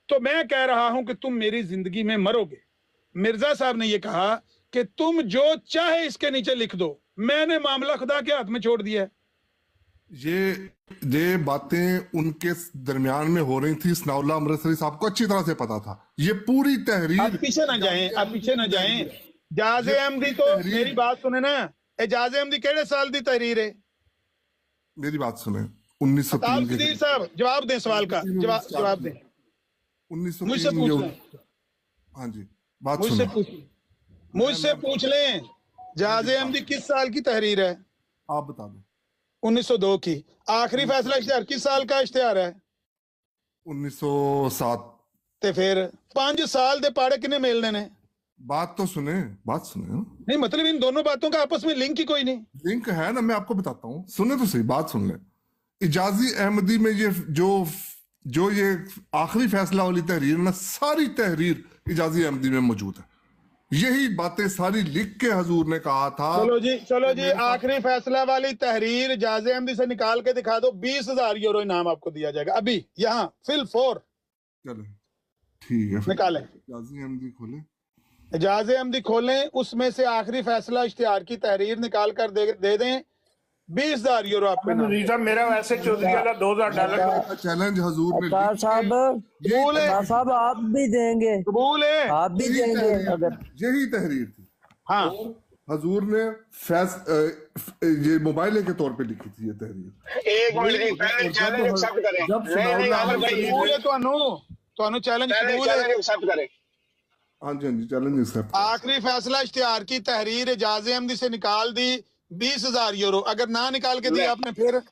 तो मैं कह रहा हूं कि तुम मेरी जिंदगी में मरोगे। मिर्जा साहब ने ये कहा कि तुम जो चाहे इसके नीचे लिख दो मैंने मामला खुदा के हाथ में छोड़ दिया है। ये बातें उनके दरमियान में हो रही थी सनाउल्लाह अमृतसरी साहब को अच्छी तरह से पता था। ये पूरी तहरीर आप पीछे ना जाएं इजाज़े अहमदी तो मेरी बात सुने ना इजाज़े अहमदी केड़े साल दी तहरीर है? मेरी बात सुने 1903 साहब जवाब दें सवाल का जवाब दें 1903। हाँ जी बात मुझसे पूछ लें इजाज़े अहमदी किस साल की तहरीर है? आप बता दें। 1902 की। आखिरी फैसला इश्तिहार किस साल का इश्तिहार है? 1907। ते फिर 5 साल दे पाड़े किने मेलने ने? बात सुने नहीं मतलब इन दोनों बातों का आपस में लिंक ही कोई नहीं। लिंक है ना मैं आपको बताता हूँ सुने तो सही बात सुन ले। इजाजी अहमदी में ये जो ये आखिरी फैसला वाली तहरीर ना सारी तहरीर इजाजी अहमदी में मौजूद है। यही बातें सारी लिख के हजूर ने कहा था। चलो जी आखिरी फैसला वाली तहरीर इजाज़े अहमदी से निकाल के दिखा दो 20,000 यूरो इनाम आपको दिया जाएगा अभी यहाँ फिल 4। चलो ठीक है निकालें इजाज़े अहमदी खोले इजाज़े अहमदी खोलें उसमें से आखिरी फैसला इश्तिहार की तहरीर निकाल कर दे दें 20,000 यूरो आपको। मेरा वैसे चौधरी वाला $2,000 चैलेंज हजूर ने साहब आप भी देंगे कबूल है आप भी देंगे अगर यही तहरीर थी। हाँ हजूर ने ये मोबाइल के तौर पे लिखी थी ये तहरीर। एक मिनट जी, पहले चैलेंज एक्सेप्ट करें। नहीं आमिर भाई, कबूल है ਤੁਹਾਨੂੰ चैलेंज कबूल है? एक्सेप्ट करें। हाँ जी, हाँ जी, चैलेंज एक्सेप्ट। आखिरी फैसला इश्तिहार की तहरीर एजाज अहमदी से निकाल दी 20,000 यूरो, अगर ना निकाल के दी आपने फिर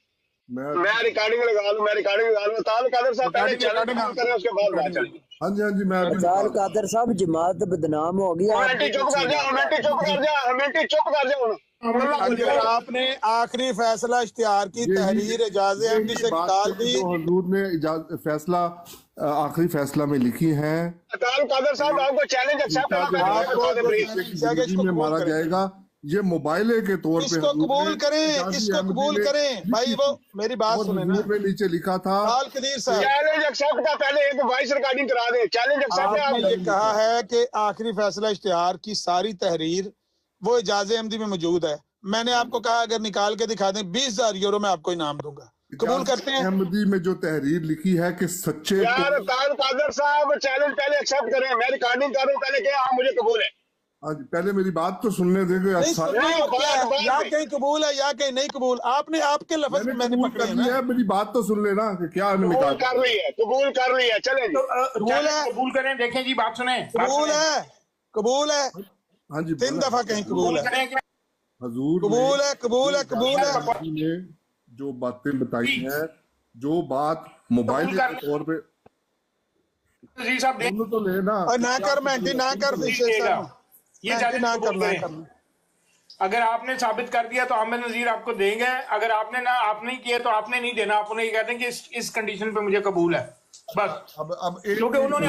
मैं रिकॉर्डिंग लगा लूं, मैं रिकॉर्डिंग लगा लूं। ताल कादर साहब पहले चैलेंज करें, उसके बाद बात चलेगी। हाँ जी, हाँ जी, मैं ताल कादर साहब जमात बदनाम हो गई। हमें चुप कर जा, हमें चुप कर जा, हमें चुप कर जा। अगर आपने आखिरी फैसला इश्तिहार की तहरीर एजाज अहमदी से निकाल दी, तो हजूर ने फैसला आखिरी फैसला में लिखी है, ताल कादर साहब आपको चैलेंज एक्सेप्ट में मारा जाएगा। ये मोबाइल के तौर पे इसको कबूल करें, इसको कबूल करें भाई। वो मेरी बात सुने ना, में नीचे लिखा था कदीर साहब, चैलेंज एक्सेप्ट का पहले एक वॉइस रिकॉर्डिंग करा दे। चैलेंज एक्सेप्ट है। आपने ये कहा है कि आखिरी फैसला इश्तिहार की सारी तहरीर वो एजाज अहमदी में मौजूद है। मैंने आपको कहा अगर निकाल के दिखा दें 20,000 यूरो मैं आपको इनाम दूंगा। कबूल करते हैं? अहमदी में जो तहरीर लिखी है कि सच्चे यार ताल कादर साहब चैलेंज पहले एक्सेप्ट करें। मैं रिकॉर्डिंग कर रहा हूँ, पहले क्या हाँ मुझे कबूल है। पहले मेरी बात तो सुनने देंगे। या कहीं कबूल है या कहीं नहीं कबूल, आपने आपके लफ्ज मैंने पकड़े हैं। मेरी बात तो सुन लेना कि क्या कबूल कर रही है, कबूल कर रही है। चलें कबूल है, कबूल करें। देखें जी, बात सुने। कबूल है, कबूल है। हाँ जी, 3 दफा कहीं कबूल है, हजूर कबूल है, कबूल है, कबूल है। ने जो बातें बताई हैं, जो बात मोबाइल के तौर पे जी साहब तो लेना और ना कर मेंटी, ना कर ये ना करना। अगर आपने साबित कर दिया तो आमिर नजीर आपको देंगे। अगर आपने नहीं किया तो आपने नहीं देना। आपने ये कहते हैं कि इस कंडीशन पे मुझे कबूल है बस। अब क्योंकि उन्होंने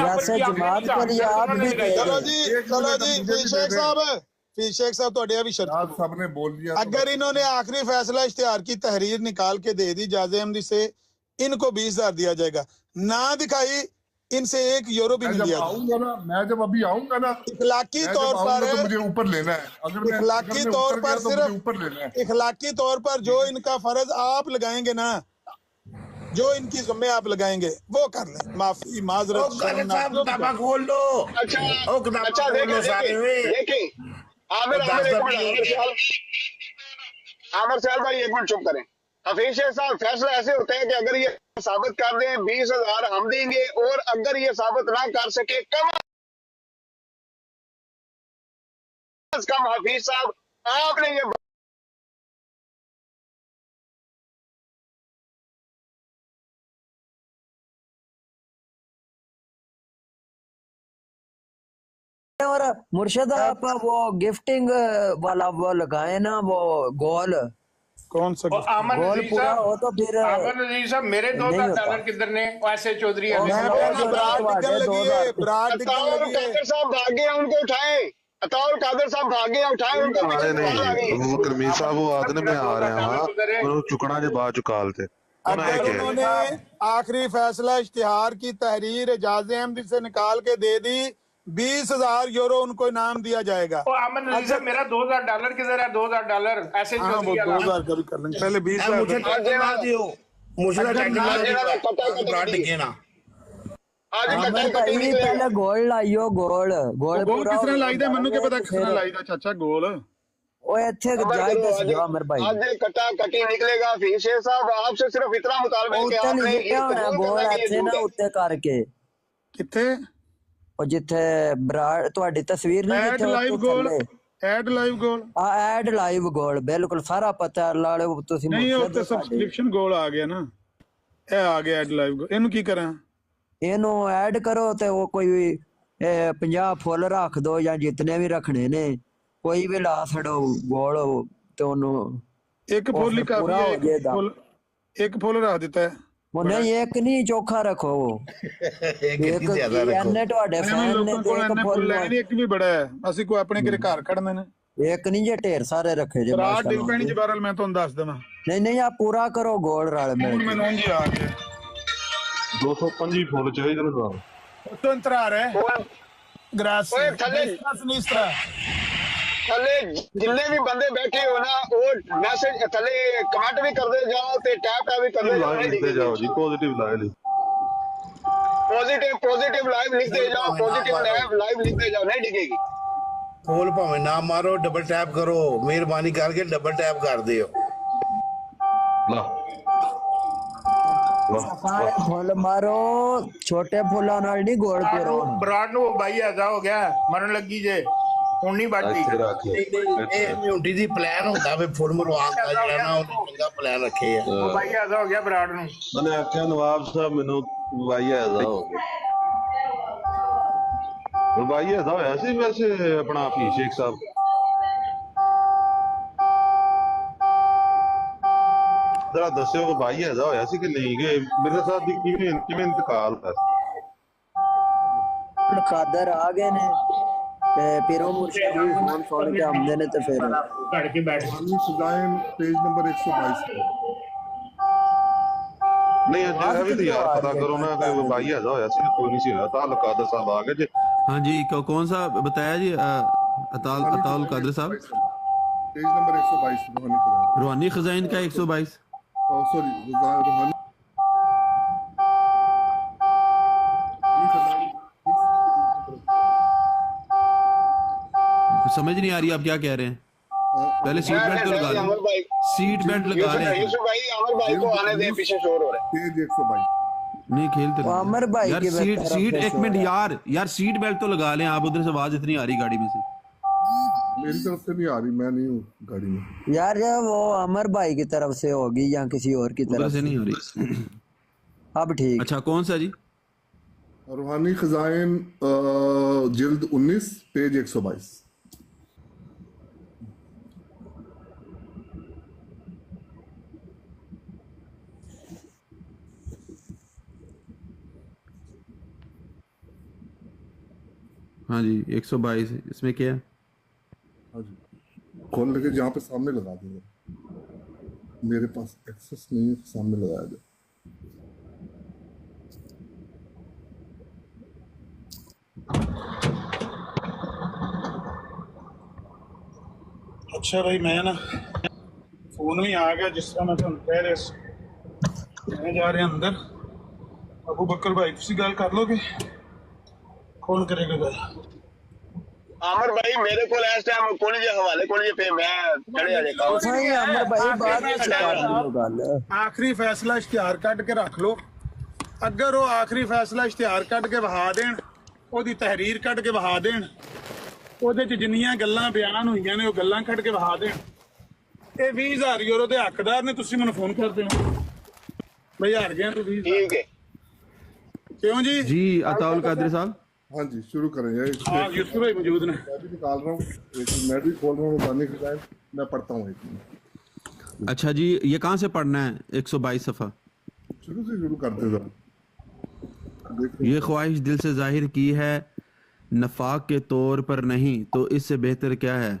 शेख साहब तो भी शर्त सबने बोल दिया। अगर इन्होंने आखिरी फैसला इश्तिहार की तहरीर निकाल के दे दी एजाज अहमदी से, इनको 20,000 दिया जाएगा। ना दिखाई इनसे 1 यूरो भी नहीं दिया। आऊंगा ना, मैं जब अभी आऊंगा ना, इखलाकी तौर पर तो मुझे ऊपर लेना है। अगर इखलाकी तौर पर सिर्फ ऊपर लेना है, इखलाकी तौर पर जो इनका फर्ज आप लगाएंगे ना, जो इनकी जिम्मे आप लगाएंगे वो कर लें। माफी माजरत खोल दो। अच्छा देखिए आमिर सयाल भाई एक मिनट चुप करें। हफीज शेख साहब फैसला ऐसे होता है कि अगर ये साबित कर दें 20,000 हम देंगे, और अगर ये साबित ना कर सके कम हफीज साहब आपने ये और मुर्शद आप वो गिफ्टिंग वाला वो लगाए ना, वो गोल कौन सा गोल पूरा हो तो फिर आमिर नजीर साहब मेरे $2,000 किधर ने ऐसे चौधरी साहब भागे उनको उठाए। अताउल कादर साहब भागे उठाए उनको। नहीं करमीर साहब वो आदने में आ रहे हैं और चुकना के बाद चुकाल थे। अगर उन्होंने आखिरी फैसला इश्तिहार की तहरीर एजाज अहमदी से निकाल के दे दी 20,000 यूरो उनको इनाम दिया जाएगा। अच्छा मेरा $2,000 किधर है? $2,000 ऐसे 2,000 का भी कर लेंगे, पहले 20,000 पहले गोल लाइयो। गोल किस तरह लाई दा मनु के पता किस तरह लाई दा चाचा गोल ओ इथे जायज दसो अमर भाई। आज कटा कटी निकलेगा। हफीज शेख साहब आपसे सिर्फ इतना मुतालबा है कि आपने ये गोल ਇੱਥੇ ਨਾ ਉੱਤੇ ਕਰਕੇ ਕਿੱਥੇ ਉਹ ਜਿੱਥੇ ਬਰਾੜ ਤੁਹਾਡੀ ਤਸਵੀਰ ਨਹੀਂ ਐਡ ਲਾਈਵ ਗੋਲ, ਐਡ ਲਾਈਵ ਗੋਲ ਆ ਐਡ ਲਾਈਵ ਗੋਲ ਬਿਲਕੁਲ ਸਾਰਾ ਪਤਾ ਲਾਲੇ ਤੁਸੀਂ ਨਹੀਂ ਉੱਤੇ ਸਬਸਕ੍ਰਿਪਸ਼ਨ ਗੋਲ ਆ ਗਿਆ ਨਾ, ਇਹ ਆ ਗਿਆ ਐਡ ਲਾਈਵ ਗੋਲ। ਇਹਨੂੰ ਕੀ ਕਰਾਂ? ਇਹਨੂੰ ਐਡ ਕਰੋ ਤੇ ਉਹ ਕੋਈ 50 ਫੁੱਲ ਰੱਖ ਦੋ ਜਾਂ ਜਿੰਨੇ ਵੀ ਰੱਖਣੇ ਨੇ, ਕੋਈ ਵੀ ਲਾ ਛੜੋ ਗੋਲ ਤੇ ਉਹਨੂੰ ਇੱਕ ਫੁੱਲ ਹੀ ਕਾਫੀ ਹੈ। ਇੱਕ ਫੁੱਲ ਰੱਖ ਦਿੱਤਾ ਹੈ। ਉਹ ਨਹੀਂ ਇੱਕ ਨਹੀਂ ਚੋਖਾ ਰੱਖੋ। ਇੱਕ ਇਹਨੇ ਤੁਹਾਡੇ ਫੈਨ ਨੇ ਇੱਕ ਫੁੱਲ ਲੈਣੀ, ਇੱਕ ਵੀ ਬੜਾ ਹੈ। ਅਸੀਂ ਕੋਈ ਆਪਣੇ ਘਰੇ ਘਰ ਖੜਨੇ ਨੇ, ਇੱਕ ਨਹੀਂ ਜੇ ਢੇਰ ਸਾਰੇ ਰੱਖੇ ਜੇ। ਰਾਤ ਡਿੱਗ ਪੈਣੀ ਜਬਾਰਲ ਮੈਂ ਤੁਹਾਨੂੰ ਦੱਸ ਦੇਵਾਂ। ਨਹੀਂ ਆ ਪੂਰਾ ਕਰੋ ਗੋਲ ਰਲ ਮਿਲ। ਮੈਨੂੰ ਜੀ ਆ ਗਿਆ 225 ਫੁੱਲ ਚਾਹੀਦੇ ਨੇ ਸਾਹਿਬ। तो इंतरा है ग्रास थले जिन्ने भी बंदे बैठे हो ना वो मैसेज थले कमेंट भी करते जाओ ते टैप भी करते जाओ जी। पॉजिटिव लाइव पॉजिटिव लाइव लिखते जाओ, पॉजिटिव लाइव लिखते जाओ, नहीं डिगेगी। फूल भावे ना मारो, डबल टैप करो, मेहरबानी करके डबल टैप कर दियो। फुल मारो, छोटे फुल्लां नाल नहीं गोल पूरा होना। बराड़ नु भाई ऐसा हो गया मरन लगी जे हुण नहीं बढ़ती। इम्यूनिटी दी प्लान होता वे फुल मरवान दा जेड़ा ना ओने चंगा प्लान रखे है। वो भाई ऐसा हो गया बराड़ नु। मैंने आख्या नवाब साहब मैनू भाई ऐसा हो गया। भाई ऐसा होया सी वैसे अपना हफीज शेख साहब जरा दस्यो कि भाई ऐसा होया सी कि नहीं कि मेरे साथ दी किवें इंतकाल है। कादर आ गए ने ते पीरो मुर्शिद भी फोन सुन के आमदे ने ते फिर घड़ के बैठ सुजाइन पेज नंबर 122 नहीं अजय भी तो यार पता करो ना कि भाई ऐसा होया सी कोई नहीं सी होया। ताल कादर साहब आ गए जी। हाँ जी, कौन सा बताया जी? अताउल कादर साहब, पेज नंबर 122 रूहानी खजाइन का 122। सॉरी रूहानी समझ नहीं आ रही आप क्या कह रहे हैं। पहले सीट बेल्ट तो लगा लो, सीट बेल्ट लगा रहे हैं। यूसुफ भाई अमर भाई को आने दे, पीछे शोर हो रहा है। पेज 122 नहीं खेलते अमर भाई यार, की सीट एक मिनट यार सीट बेल्ट तो लगा लें आप। उधर से आवाज इतनी आ रही गाड़ी में से। मेरी तरफ से नहीं आ रही, मैं नहीं हूँ गाड़ी में यार। वो अमर भाई की तरफ से होगी या किसी और की तरफ से नहीं हो रही। अब ठीक। अच्छा कौन सा जी? रूहानी खजाइन जिल्द 19 पेज 122। हाँ जी 122। इसमें क्या है? हाँ जी खोल लेके जहाँ पे सामने लगा देंगे। मेरे पास एक्सेस नहीं है, सामने लगाया जाए। अच्छा भाई मैं ना फोन में आ गया जिस तरह मैं तुम कह रहे मैं जा रहे हैं अंदर। अबू बकर भाई तुसी गल कर लोगे? कौन करेगा गल? आमर भाई मेरे को इस टाइम कोनी जे हवाले कोनी जे पे मैं खड़े आ जाता हूं। सही अमर भाई बात में शिकार लो गल। आखिरी फैसला इश्तिहार कट के रख लो। अगर वो आखिरी फैसला इश्तिहार कट के बहा देन, ओदी तहरीर कट के बहा देन, ਉਹਦੇ ਚ ਜਿੰਨੀਆਂ ਗੱਲਾਂ ਬਿਆਨ ਹੋਈਆਂ ਨੇ ਉਹ ਗੱਲਾਂ ਕੱਢ ਕੇ ਵਹਾ ਦੇਣ। ਇਹ 20000 ਯੂਰੋ ਦੇ ਹੱਕਦਾਰ ਨੇ। ਤੁਸੀਂ ਮੈਨੂੰ ਫੋਨ ਕਰਦੇ ਹੋ ਬਈ ਹਾਰ ਗਿਆ ਤੂੰ 20। ठीक है क्यों जी? जी अताउल कादरी साहब। हाँ जी शुरू करें। हाँ यूसुफ भाई मौजूद ने। मैं भी निकाल रहा हूँ, मैं भी खोल रहा हूँ रूहानी खजाइन। मैं पढ़ता हूँ एक मिनट। अच्छा जी ये कहाँ से पढ़ना है? 122 सफ़ा शुरू से शुरू करते जरा। ये ख्वाहिश दिल से जाहिर की है नफाक के तौर पर नहीं तो इससे बेहतर क्या है।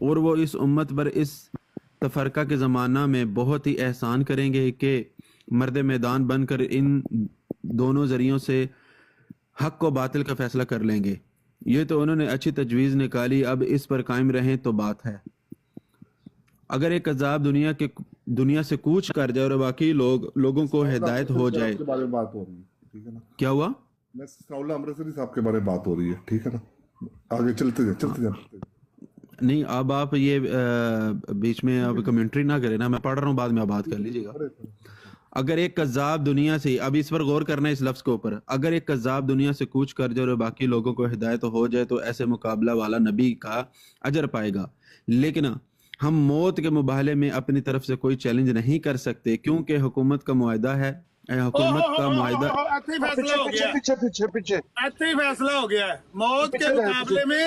और वो इस उम्मत पर इस तफरका के ज़माना में बहुत ही एहसान करेंगे कि मर्द मैदान बनकर इन दोनों ज़रियों से हक व बातिल का फैसला कर लेंगे। ये तो उन्होंने अच्छी तजवीज़ निकाली, अब इस पर कायम रहें तो बात है। अगर एक अजाब दुनिया से कूच कर जाए और बाकी लोगों को हिदायत हो जाए। बारे में बात हो रही है, ठीक है ना? क्या हुआ? मैं सनाउल्लाह अमृतसरी साहब के बारे में बात हो रही है, ठीक है ना? आगे चलते जाए। नहीं अब आप ये बीच में अब कमेंट्री ना करें ना, मैं पढ़ रहा हूँ, बाद में आप बात कर लीजिएगा। अगर एक कज़्ज़ाब दुनिया से, अब इस पर गौर करना है इस लफ्ज़ के ऊपर, अगर एक कज़्ज़ाब दुनिया से कूच कर जाए और बाकी लोगों को हिदायत हो जाए तो ऐसे मुकाबला वाला नबी का अजर पाएगा। लेकिन हम मौत के मुबाहले में अपनी तरफ से कोई चैलेंज नहीं कर सकते क्योंकि हुकूमत का मुआहदा है। हुकूमत का मुआहदा पीछे फैसला हो गया है मौत के मुकाबले में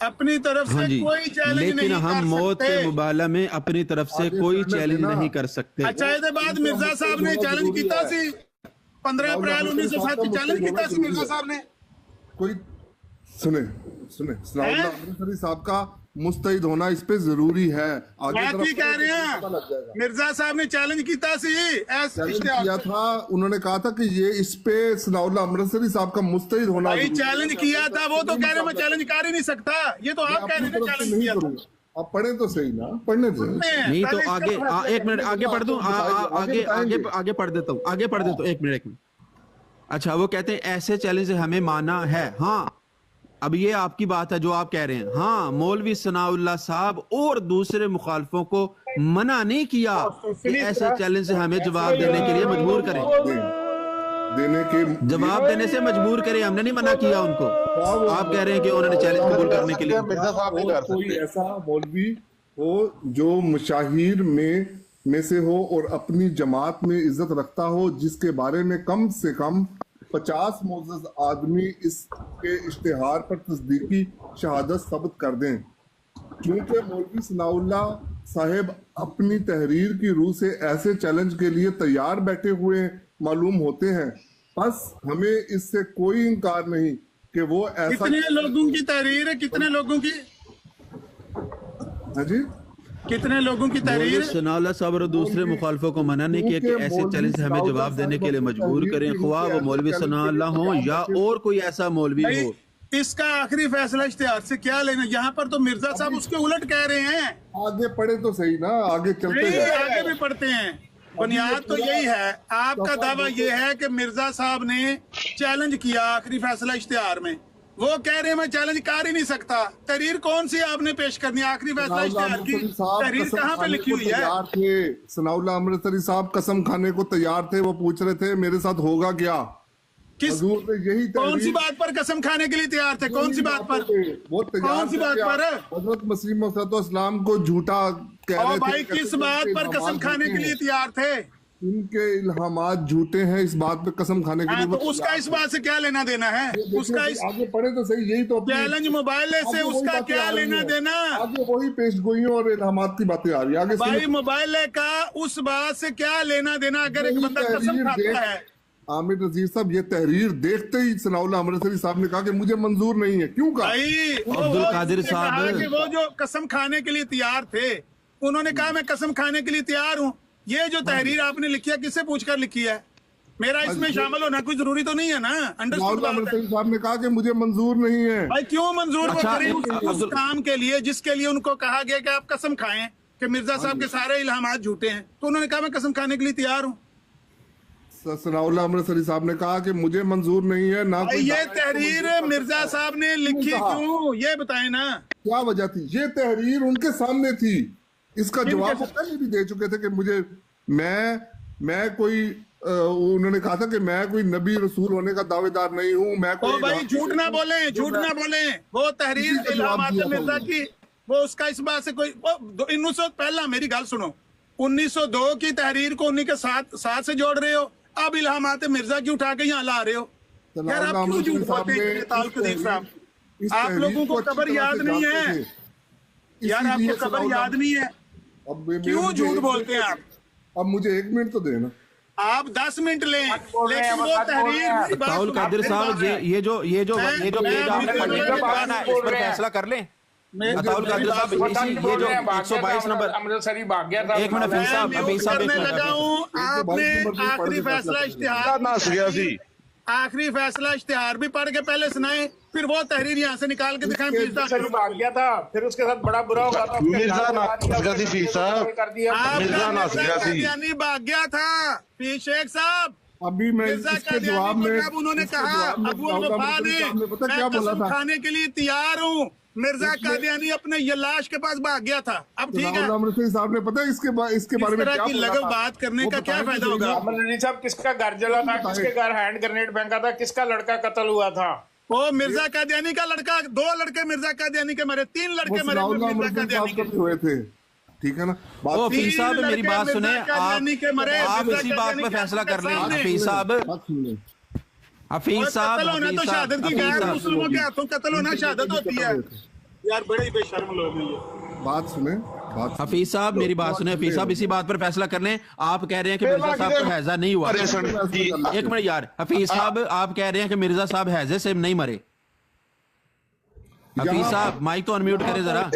अपनी तरफ से कोई चैलेंज नहीं। लेकिन हम मौत के मुबाला में अपनी तरफ से कोई चैलेंज नहीं कर सकते। अच्छा ਇਹਦੇ ਬਾਅਦ मिर्जा साहब ने चैलेंज ਕੀਤਾ ਸੀ 15 अप्रैल 1907 चैलेंज ਕੀਤਾ ਸੀ मिर्जा साहब ने। कोई सुने सनाउल्लाह अमृतसरी साहब का मुस्तैद होना इस पे जरूरी है। आगे कह रहे हैं मिर्जा साहब ने चैलेंज किया था, उन्होंने कहा था कि ये इस पे सनाउल्लाह अमृतसरी साहब का मुस्तैद होना चैलेंज किया था। वो तो कह रहे मैं चैलेंज कर ही नहीं सकता, ये तो आप कह रहे हैं चैलेंज किया था। आप पढ़े तो सही ना, पढ़ने दो नहीं तो आगे एक मिनट आगे पढ़ दूं, आगे पढ़ देता हूँ, एक मिनट। अच्छा वो कहते हैं ऐसे चैलेंज हमें माना है। हाँ अब ये आपकी बात है जो आप कह रहे हैं। हाँ, मौलवी सनाउल्लाह साहब और दूसरे मुखालफों को मना नहीं किया कि ऐसे चैलेंज से हमें जवाब देने के लिए मजबूर करें, जवाब देने से मजबूर करें। हमने नहीं मना किया उनको। आप कह रहे हैं कि उन्होंने चैलेंज कबूल करने के लिए। कोई ऐसा मौलवी हो जो मशाहिर में से हो और अपनी जमात में इज्जत रखता हो, जिसके बारे में कम से कम 50 मोअज़्ज़ज़ आदमी इसके इश्तिहार पर तस्दीकी शहादत साबित कर दें। क्योंकि मौलवी सनाउल्लाह साहब अपनी तहरीर की रूह से ऐसे चैलेंज के लिए तैयार बैठे हुए मालूम होते हैं, बस हमें इससे कोई इनकार नहीं कि वो ऐसा। कितने लोगों की तहरीर है? कितने लोगों की? हाँ जी, कितने लोगों की तहरीर? सनाउल्लाह साहब और दूसरे मुखालफों को मना नहीं किया कि ऐसे चैलेंज से हमें जवाब देने के लिए मजबूर करें, ख्वाह वो मौलवी सनाउल्लाह हो या और कोई ऐसा मौलवी हो। इसका आखिरी फैसला इश्तिहार से क्या लेना? यहाँ पर तो मिर्जा साहब उसके उलट कह रहे हैं। आगे पढ़े तो सही ना, आगे चलते नहीं, आगे भी पढ़ते हैं। बुनियाद तो यही है, आपका दावा यह है कि मिर्जा साहब ने चैलेंज किया आखिरी फैसला इश्तिहार में। वो कह रहे हैं मैं चैलेंज कर ही नहीं सकता। तहरीर कौन सी आपने पेश करनी है? आखिरी फैसला इश्तिहार की तहरीर कहाँ पे लिखी हुई है? सनाउल्लाह अमृतसरी साहब कसम खाने को तैयार थे। वो पूछ रहे थे मेरे साथ होगा क्या? किस यही कौन सी बात पर कसम खाने के लिए तैयार थे? कौन सी बात पर? वो कौन सी बात पर? हज़रत मसीह मौद इस्लाम को झूठा कह रहे थे। भाई किस बात पर कसम खाने के लिए तैयार थे? इनके इल्हामात झूठे हैं, इस बात पे कसम खाने के लिए। तो उसका इस बात से क्या लेना देना है? उसका आगे पढ़े तो सही। यही तो चैलेंज मोबाइल से उसका क्या लेना देना? आगे वही पेशगोइयों और इल्हामात की बातें आ रही है आगे। भाई मोबाइल का उस बात से क्या लेना देना अगर एक बंदा कसम खाता है? आमिर नजीर साहब, ये तहरीर देखते ही सनाउल्लाह अमृतसरी साहब ने कहा कि मुझे मंजूर नहीं है। क्यों कहा? अब्दुल कादिर साहब, वो जो कसम खाने के लिए तैयार थे, उन्होंने कहा मैं कसम खाने के लिए तैयार हूँ। ये जो तहरीर आपने लिखी है किससे पूछकर लिखी है? मेरा इसमें शामिल होना कोई जरूरी तो नहीं है ना? अंडरस्टूड साहब ने कहा कि मुझे मंजूर नहीं है। भाई क्यों मंजूर? उस काम के लिए जिसके लिए उनको कहा गया कि आप कसम खाएं कि मिर्जा साहब के सारे इल्हामात झूठे हैं, तो उन्होंने कहा मैं कसम खाने के लिए तैयार हूँ। सनाउल्लाह अमृतसरी साहब ने कहा कि मुझे मंजूर नहीं है ना। ये तहरीर मिर्जा साहब ने लिखी क्यों, ये बताएं ना। क्या वजह थी? ये तहरीर उनके सामने थी। इसका जवाब वो पहले भी दे चुके थे कि मुझे मैं कोई उन्होंने कहा था कि मैं कोई नबी रसूल होने का दावेदार नहीं हूँ। मैं कोई भाई झूठ ना बोले, झूठ ना बोले। वो तहरीर इल्हामात मिर्जा की, वो उसका इस बात से कोई 1900 पहला मेरी गल सुनो, 1902 की तहरीर को उन्हीं के साथ से जोड़ रहे हो। अब इल्हामात मिर्जा की उठा के यहाँ ला रहे हो। यार आप क्यों झूठ बोलते हैं? आप लोगों को कबर याद नहीं है यार, आपको कबर याद नहीं है। क्यों झूठ बोलते हैं आप? अब मुझे 1 मिनट तो देना। आप 10 मिनट लें, लेकिन वो तहरीर कादिर साहब ये जो पेज आपने पढ़ने का बहाना है, इस पर फैसला कर लें। कादिर साहब ये जो 122 नंबर अमृतसरी भाग गया था। 1 मिनट हफीज साहब लगा हूँ। आपने आखिरी फैसला इश्तिहार, आखिरी फैसला इश्तिहार भी पढ़ के पहले सुनाए, फिर वो तहरीर यहाँ से निकाल के दिखाएं। भाग गया था, फिर उसके साथ बड़ा बुरा हुआ था। यानी भाग गया था शेख साहब। अभी मैं इसके जवाब में उन्होंने कहा अबू वफा ने मैं कसम खाने के लिए तैयार हूँ। मिर्जा कादियानी अपने ये लाश के पास भाग गया था। अब ठीक है, अमृतसरी साहब ने पता है इसके बारे में क्या बोला लगल बात करने का क्या फायदा होगा? अमृतसरी साहब, किसका घर जला था, किसके घर हैंड ग्रेनेड फेंका था, किसका लड़का कत्ल हुआ था? वो मिर्जा कादियानी का लड़का, 2 लड़के मिर्जा कादियानी के मरे, 3 लड़के मरे मिर्जा कादियानी के हुए थे। ठीक है ना? हफीज साहब मेरी बात सुने, आप इसी बात पे फैसला कर लें। हफीज साहब, हफीज साहब, तो शहादत की गैर मुस्लिमों के हाथों कत्ल होना शहादत होती है। यार बड़े ही बेशर्म लोग हैं ये। बात सुने, हफीज साहब मेरी बात सुने। हफीज साहब इसी बात पर फैसला कर लें। आप कह रहे हैं कि मिर्जा साहब को हैजा नहीं हुआ। 1 मिनट यार, हफीज साहब आप कह रहे हैं कि मिर्जा साहब हैजे से नहीं मरे। हफीज साहब माइक तो अनम्यूट करें जरा।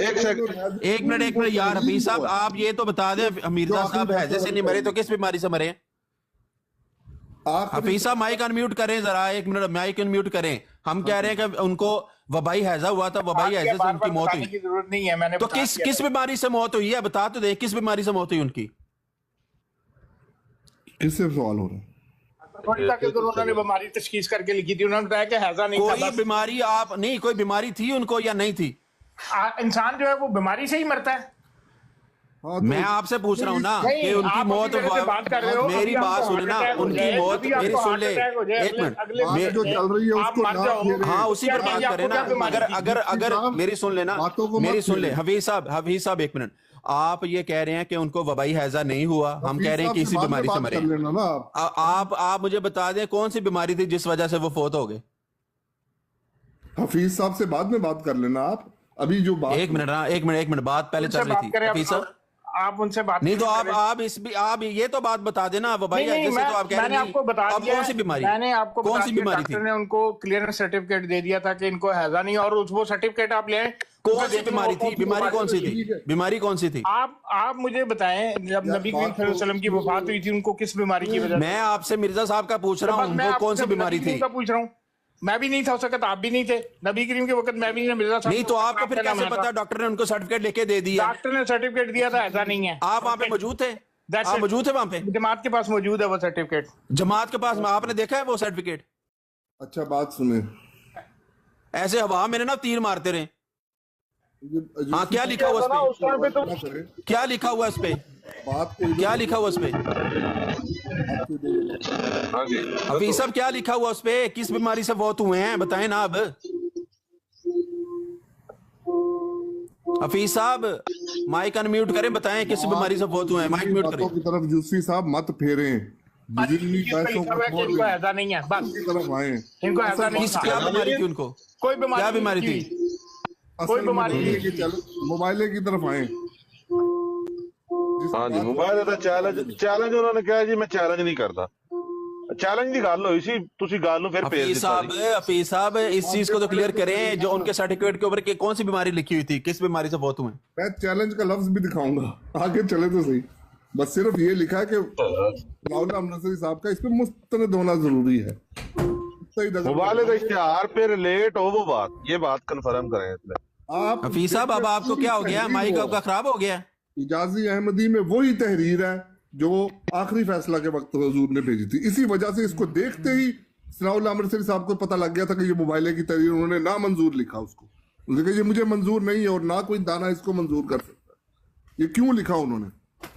1 मिनट यार। हफीज साहब आप ये तो बता दें, मिर्जा साहब हैजे से नहीं मरे तो किस बीमारी से मरे? हफीज साहब माइक अनम्यूट करें जरा, 1 मिनट माइक अनम्यूट करें। हम कह रहे हैं कि उनको वबाई हैजा हुआ था, वबाई हैजे से उनकी मौत हुई। जरूरत नहीं है, मैंने तो किस बीमारी से मौत हुई है? बता तो दे, किस बीमारी से मौत हुई उनकी? किससे सवाल हो रहा है? थोड़ी तक उन्होंने बीमारी तशखीस करके लिखी थी, उन्होंने बताया कि हैजा नहीं था। कोई बीमारी आप नहीं, कोई बीमारी थी उनको या नहीं थी? इंसान जो है वो बीमारी से ही मरता है। मैं आपसे पूछ रहा हूँ ना कि उनकी मौत, मेरी बात सुने ना, उनकी मौत मेरी सुन ले, एक मिनट जो चल रही है उसको हाँ उसी पर बात करें ना। अगर मेरी सुन लेना, मेरी सुन ले हफीज साहब एक मिनट। आप ये कह रहे हैं कि उनको वबाई हैजा नहीं हुआ, हम कह रहे हैं कि इसी बीमारी से मरे। आप मुझे बता दें कौन सी बीमारी थी जिस वजह से वो फोत हो गए? हफीज साहब से बाद में बात कर लेना आप, अभी जो बात एक मिनट बात पहले चल रही थी। हफीज साहब आप उनसे बात नहीं, तो आप ये तो बात बता देना वबाई हैजे से, तो आप कह रहे हैं आपको बता दिया, कौन सी बीमारी, मैंने आपको कौन सी बीमारी थी? डॉक्टर ने उनको क्लियरेंस सर्टिफिकेट दे दिया था कि इनको हैजा नहीं, और वो सर्टिफिकेट आप ले आए। कौन सी बीमारी थी? बीमारी कौन सी थी? बीमारी कौन सी थी? आप मुझे बताएं, जब नबी करीम सल्लल्लाहु अलैहि वसल्लम की वफात हुई थी उनको किस बीमारी की वजह? मैं आपसे मिर्जा साहब का पूछ रहा हूँ, उनको कौन सी बीमारी थी? पूछ रहा हूँ, मैं भी नहीं था उस वक्त, आप भी नहीं थे नबी करीम के वक्त, मैं भी नहीं, मिर्जा साहब नहीं, तो आपको फिर कैसे पता? डॉक्टर ने उनको सर्टिफिकेट लेके दे दिया। डॉक्टर ने सर्टिफिकेट दिया था, ऐसा नहीं है। आप वहाँ पे मौजूद थे? आप मौजूद थे वहाँ पे? जमात के पास मौजूद है वो सर्टिफिकेट। जमात के पास आपने देखा है वो सर्टिफिकेट? अच्छा बात सुने, ऐसे हवा में ना तीर मारते रहे। हाँ, क्या लिखा हुआ उस पे? क्या लिखा हुआ उस पे? क्या लिखा हुआ उस पे? हफीज साहब क्या लिखा हुआ उस पे? किस बीमारी से फौत हुए हैं बताएं ना। अब हफीज साहब माइक अनम्यूट करें, बताएं किस बीमारी से फौत हुए हैं। माइक म्यूट करें। की तरफ यूसुफी साहब मत फेरें, इनको ऐसा नहीं है, बस तरफ आए। इनको ऐसा नहीं। क्या बीमारी थी उनको? कोई बीमारी, क्या बीमारी थी? कोई बीमारी नहीं। मोबाइल की तरफ आए। हाँ जी, मोबाइल का चैलेंज उन्होंने कहा जी मैं चैलेंज नहीं करता। चैलेंज की गल हुई सी, तुसी गल नु फिर पेश दिता। हफीज साहब इस चीज को तो क्लियर करें, जो उनके सर्टिफिकेट के ऊपर कि कौन सी बीमारी लिखी हुई थी, किस बीमारी से फौत हुए? मैं चैलेंज का लफ्ज भी दिखाऊंगा, आगे चले तो सही। बस सिर्फ ये लिखा है कि मौलाना नसरी साहब का इस पे मुस्तनद होना जरूरी है। मोबाइल का इश्तिहार पे रिलेट हो वो बात, ये बात कंफर्म करें इसमें। आप हफीज साहब अब आपको क्या हो गया? माइक आपका खराब हो गया? इजाजी अहमदी में वही तहरीर है जो आखिरी फैसला के वक्त हुजूर ने भेजी थी। इसी वजह से इसको देखते ही सनाउल्लाह अमृतसरी साहब को पता लग गया था कि ये मोबाइल की तहरीर, उन्होंने ना मंजूर लिखा उसको। उन्होंने कहा ये मुझे मंजूर नहीं है और ना कोई दाना इसको मंजूर कर सकता। ये क्यों लिखा उन्होंने?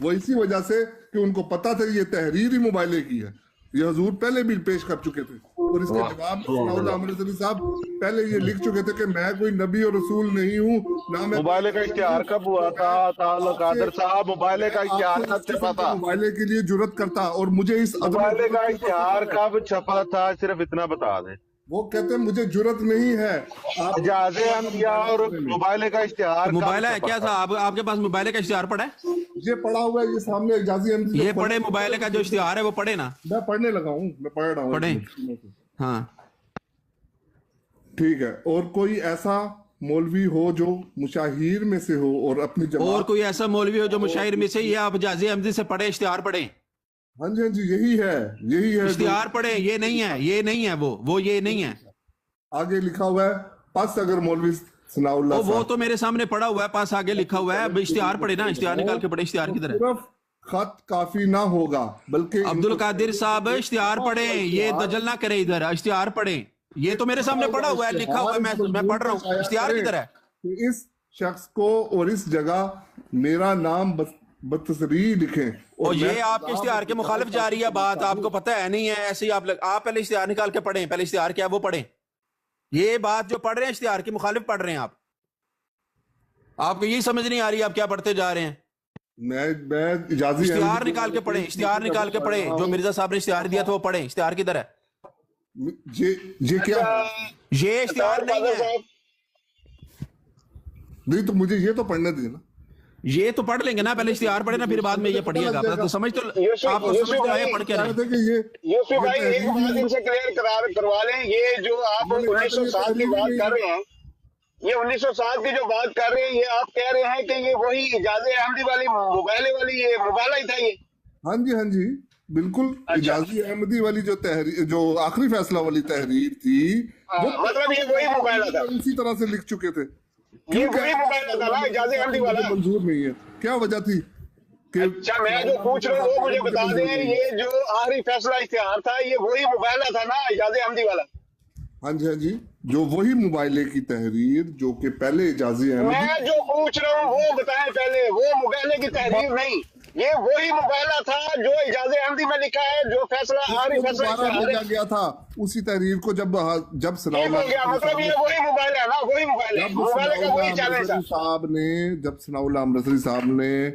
वो इसी वजह से कि उनको पता था ये तहरीर ही मोबाइल की है। ये हुजूर पहले भी पेश कर चुके थे और इसके जवाब सनाउल्लाह अमृतसरी साहब पहले ये लिख चुके थे कि मैं कोई नबी और रसूल नहीं हूँ ना। मैं मोबाइल का इश्तिहार कब हुआ था? कादर साहब मोबाइल का इश्तिहार कब छपा था? मोबाइल के लिए जुर्रत करता और मुझे इस मोबाइल का इश्तिहार कब छपा था सिर्फ इतना बता दें। वो कहते हैं मुझे जुर्रत नहीं है। आप इजाज़े अहमदिया और मोबाइल का इश्तिहार मोबाइल है क्या था? आपके पास मोबाइल का इश्तिहार पड़ा है? ये पड़ा हुआ है, ये सामने इजाज़ी अहमदी ये पढ़े, मोबाइल का जो इश्तिहार है वो पढ़े ना। मैं पढ़ने लगा हूँ, मैं पढ़ रहा हूँ। पढ़े हाँ ठीक है। और कोई ऐसा मौलवी हो जो मुशाहिर में से हो और अपनी जमात, और कोई ऐसा मौलवी हो जो मुशाहिर में से, ये आप इजाज़े अहमदी से पढ़े, इश्तिहार पढ़े। हाँ जी हाँ जी, यही है इश्तिहार पढ़े। ये नहीं है, ये नहीं है, वो ये नहीं है। आगे लिखा हुआ है पास अगर मौलवी सनाउल्लाह वो तो मेरे सामने पड़ा हुआ है, पास आगे लिखा हुआ है। इश्तिहार पढ़े ना, इश्तिहार निकाल के पढ़े। इश्तिहार की तरह सिर्फ खत काफी ना होगा बल्कि अब्दुल कादिर साहब इश्तिहार पढ़े, ये दजल ना करे इधर। इश्तिहार पढ़े, ये तो मेरे सामने पड़ा हुआ है, लिखा हुआ है, मैं पढ़ रहा हूँ। इश्तिहार की तरह इस शख्स को और इस जगह मेरा नाम बतसरी लिखें। और ये आपके इश्तिहार के मुखालिफ जा रही है बात, आपको पता है नहीं है? ऐसे ही आप पहले इश्तिहार निकाल के पढ़ें। पहले इश्तिहार क्या है वो पढ़ें। ये बात जो पढ़ रहे हैं इश्तिहार के मुखालिफ पढ़ रहे हैं आप। आपको यही समझ नहीं आ रही आप क्या पढ़ते जा रहे हैं? मैं इजाज़ी इश्तिहार निकाल के पढ़े, इश्तिहार निकाल के पढ़े। जो मिर्जा साहब ने इश्तिहार दिया था वो पढ़े। इश्तिहार किधर है? ये क्या? ये इश्तिहार नहीं है। नहीं तो मुझे ये तो पढ़ने देना। ये तो पढ़ लेंगे ना, पहले इश्तिहार पढ़े ना, फिर बाद में ये पढ़िएगा। तो समझ तो आप समझ तो आए पढ़ के यूसुफ भाई एक बात इनसे क्लियर करवा लें। ये जो आप 1907 की बात कर रहे हैं, ये 1907 की जो बात कर रहे हैं, ये आप कह रहे हैं कि ये वही इजाज़े अहमदी वाली मोबाइल वाली ये मोबाइल ही था ये? हाँ जी बिल्कुल। इजाज़ी अहमदी वाली जो तहरीर, जो आखिरी फैसला वाली तहरीर थी, मतलब ये वही मोबाइल था, उसी तरह से लिख चुके थे। ये वही मोबाइल था ना इजाज़े अहमदी वाला? मंजूर नहीं है, क्या वजह थी? अच्छा, मैं जो पूछ रहा हूँ वो मुझे बता दें, ये जो आखिरी फैसला इश्तिहार था, ये वही मोबाइल था ना इजाज़े अहमदी वाला? हाँ जी, हाँ जी, जो वही मोबाइले की तहरीर जो कि पहले इजाज़े अहमदी। मैं जो पूछ रहा हूँ वो बताएं पहले, वो मोबाइले की तहरीर नहीं, ये वही मोबाइला था जो इजाज़े अहमदी में लिखा है, जो फैसला आखिरी फैसला भेजा गया था उसी तहरीर को जब मतलब ये वही मोबाइल है ना, वही मोबाइल है, मोबाइल का वही चैलेंज था। जब सनाउल्लाह अमृतसरी साहब ने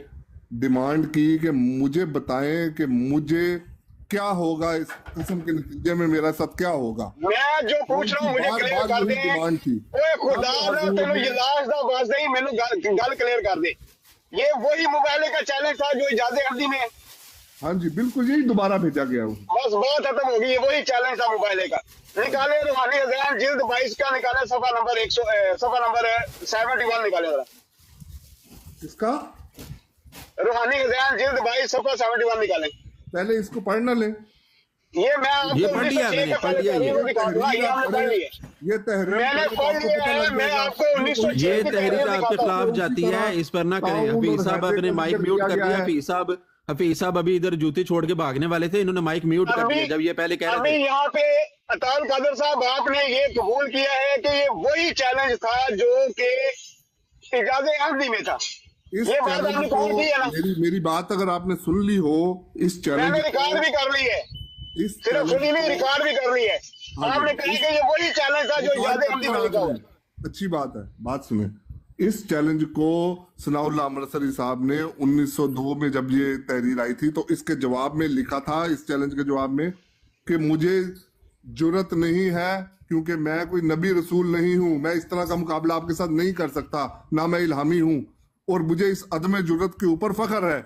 डिमांड की कि मुझे बताएं कि मुझे क्या होगा, इस किस्म के नतीजे में मेरा साथ क्या होगा। मैं जो पूछ रहा हूँ मुझे क्लियर कर दे, ओए खुदा ना तेनू ये लाश दा बस नहीं, मैनू गल क्लियर कर दे, ये वही मोबाइल का चैलेंज था जो इजाज़े अहमदी में। हाँ जी बिल्कुल, यही दोबारा भेजा गया। बस बात खत्म होगी, ये वही चैलेंज था मोबाइल का। निकाले रूहानी हज़ान जिल्द 22 का, निकाले सफा नंबर 71 निकाले जरा। किसका? रूहानी हज़ान जिल्द 22 सफा 71 निकाले। पहले इसको पढ़ना ले। ये मैं आपको पढ़ लिया, मैंने पढ़ लिया, ये तहरीर मैंने पढ़ लिया है, मैं आपको 1906 ये तहरीर आपके खिलाफ जाती है, इस पर ना करें। हफीज साहब अपने माइक म्यूट कर दिया। हफीज साहब अभी इधर जूते छोड़ के भागने वाले थे, इन्होंने माइक म्यूट कर दिया जब ये पहले कह रहे थे। यहाँ पे अताल कादर साहब आपने ये कबूल किया है कि ये वही चैलेंज था जो कि इजाज़े अहमदी में था। ये बात आपने कबूल की है ना? मेरी बात अगर आपने सुन ली हो, इस चैलेंज मैंने रिकॉर्ड भी कर ली है, सिर्फ सुनी नहीं, रिकॉर्ड भी कर ली है। आपने कहा कि ये वही चैलेंज था जो इजाज़े अहमदी में लिखा हुआ। अच्छी बात है, बात सुने। इस चैलेंज को सनाउल्लाह अमृतसरी साहब ने 1902 में जब ये तहरीर आई थी तो इसके जवाब में लिखा था, इस चैलेंज के जवाब में, कि मुझे जुर्रत नहीं है क्योंकि मैं कोई नबी रसूल नहीं हूं, मैं इस तरह का मुकाबला आपके साथ नहीं कर सकता, ना मैं इल्हामी हूं, और मुझे इस अदम जुर्रत के ऊपर फख्र है।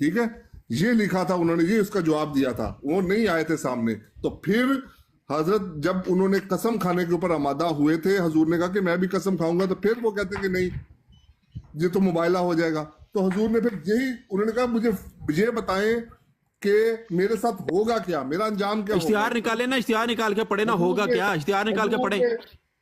ठीक है, ये लिखा था उन्होंने, ये उसका जवाब दिया था, वो नहीं आए थे सामने। तो फिर हजरत जब उन्होंने कसम खाने के ऊपर आमादा हुए थे, हजूर ने कहा कि मैं भी कसम खाऊंगा, तो फिर वो कहते कि नहीं ये तो मुबाइला हो जाएगा। तो हजूर ने फिर यही उन्होंने कहा मुझे ये बताएं कि मेरे साथ होगा क्या, मेरा अंजाम क्या। इश्तिहार निकाले ना, इश्तिहार निकाल के पढ़े ना, होगा क्या, इश्तिहार निकाल के पढ़े।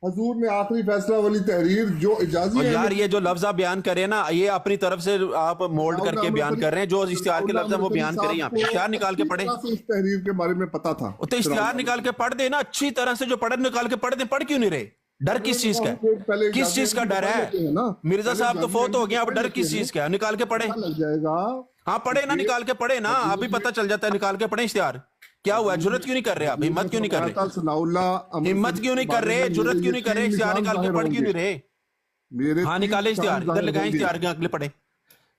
हजूर ने आखिरी फैसला वाली तहरीर जो इजाज़त, यार ये जो लफ्ज आप बयान करें ना, ये अपनी तरफ से आप मोल्ड करके बयान कर रहे हैं, जो इश्तिहार के लफ्ज है वो बयान करें यहाँ पे। इश्तिहार निकाल के पढ़े, इस तहरीर के बारे में पता था तो इश्तिहार निकाल के पढ़ दे ना, अच्छी तरह से जो पढ़े निकाल के पढ़ दे। पढ़ क्यों नहीं रहे? डर किस चीज का? किस चीज का डर है? मिर्जा साहब तो फौत हो गया, अब डर किस चीज का? निकाल के पढ़े, लग जाएगा। हाँ पढ़े ना, निकाल के पढ़े ना, अभी पता चल जाता है। निकाल के पढ़े इश्तिहार। क्या हुआ, जुर्रत क्यों नहीं कर रहे आप? हिम्मत क्यों नहीं कर रहे? हिम्मत क्यों नहीं कर रहे? जुर्रत क्यों नहीं कर रहे? इश्तिहार निकाल के पढ़ क्यों नहीं रहे? हाँ निकाले इश्तिहार, इधर लगाए इश्तिहार के अगले पढ़े,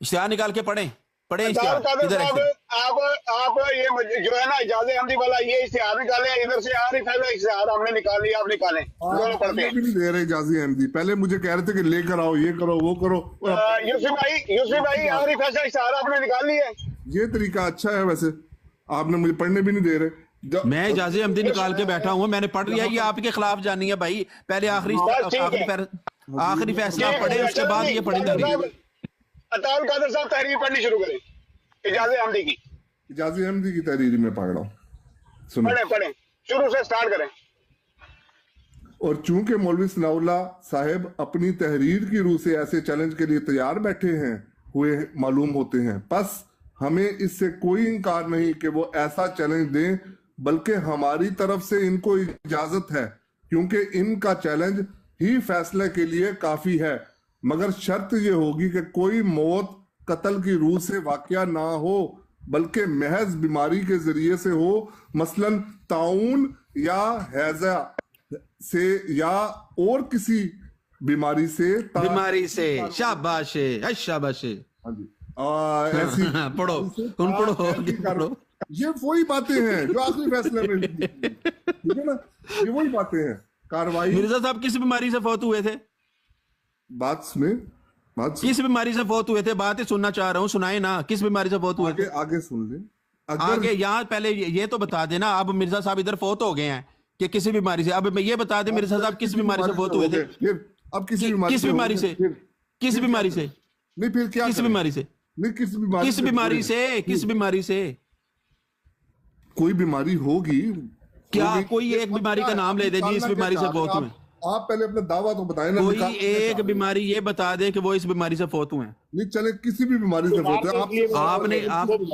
इश्तिहार निकाल के पढ़े, पढ़े इश्तिहार इधर। आप ये जो है ना इजाज़े अहमदी वाला, ये इश्तिहार निकाले, इधर से आ रही पहले इश्तिहार हमने निकाल लिया, आप निकाले, दोनों पढ़ते हैं। नहीं दे रहे इजाज़े अहमदी, पहले मुझे कह रहे थे कि लेकर आओ, ये करो वो करो। यूसुफ भाई आखिरी फैसला इश्तिहार आपने निकाल लिया है। ये तरीका अच्छा है, वैसे आपने मुझे पढ़ने भी नहीं दे रहे। मैं इजाज़े अहमदी निकाल के बैठा हूँ, मैंने पढ़ लिया। ये आपके खिलाफ जानी है भाई, पहले आखिरी फैसला पढ़े, उसके बाद ये पढ़े। अताउल कादर साहब तहरीर पढ़नी शुरू करें, इजाज़े अहमदी की। इजाज़े अहमदी की तहरीर में पढ़ रहा हूँ, पढ़े शुरू से स्टार्ट करें। और चूंकि मौलवी सनाउल्लाह साहब अपनी तहरीर की रूह से ऐसे चैलेंज के लिए तैयार बैठे हैं हुए मालूम होते हैं, बस हमें इससे कोई इनकार नहीं कि वो ऐसा चैलेंज दें, बल्कि हमारी तरफ से इनको इजाजत है, क्योंकि इनका चैलेंज ही फैसले के लिए काफी है। मगर शर्त ये होगी कि कोई मौत कत्ल की रूह से वाकया ना हो, बल्कि महज बीमारी के जरिए से हो, मसलन ताउन या हैजा से या और किसी बीमारी से। शाबाश शाबाश। हाँ जी, ऐसी पढ़ो। ये वही बातें हैं जो आखिरी फैसले में, ठीक है ना, ये वही बातें हैं। कार्रवाई। मिर्जा साहब किस बीमारी से फौत हुए थे? बात सुने, किस बीमारी से फौत हुए थे? बात ही सुनना चाह रहा हूँ, सुनाए ना, किस बीमारी से फौत हुए थे? आगे सुन ले, आगे यहाँ पहले ये तो बता देना। अब मिर्जा साहब इधर फौत हो गए हैं कि किसी बीमारी से? अब ये बता दे मिर्जा साहब किस बीमारी से फौत हुए थे? अब किस बीमारी से? किस बीमारी से? नहीं फिर क्या? किस बीमारी से? नहीं किस बीमारी से? कोई बीमारी होगी क्या? कोई एक बीमारी का नाम ले दे जी, इस बीमारी से फौत हुए। आप पहले अपना दावा तो बताएं ना। कोई एक बीमारी ये बता दे कि वो इस बीमारी से फौत हुए हैं। नहीं चले, किसी भी बीमारी से फौत हुए।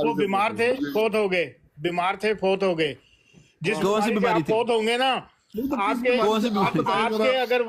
वो बीमार थे, फौत हो गए, बीमार थे, फौत हो गए। जिस कौन सी बीमारी थी? फौत होंगे ना आपके, अगर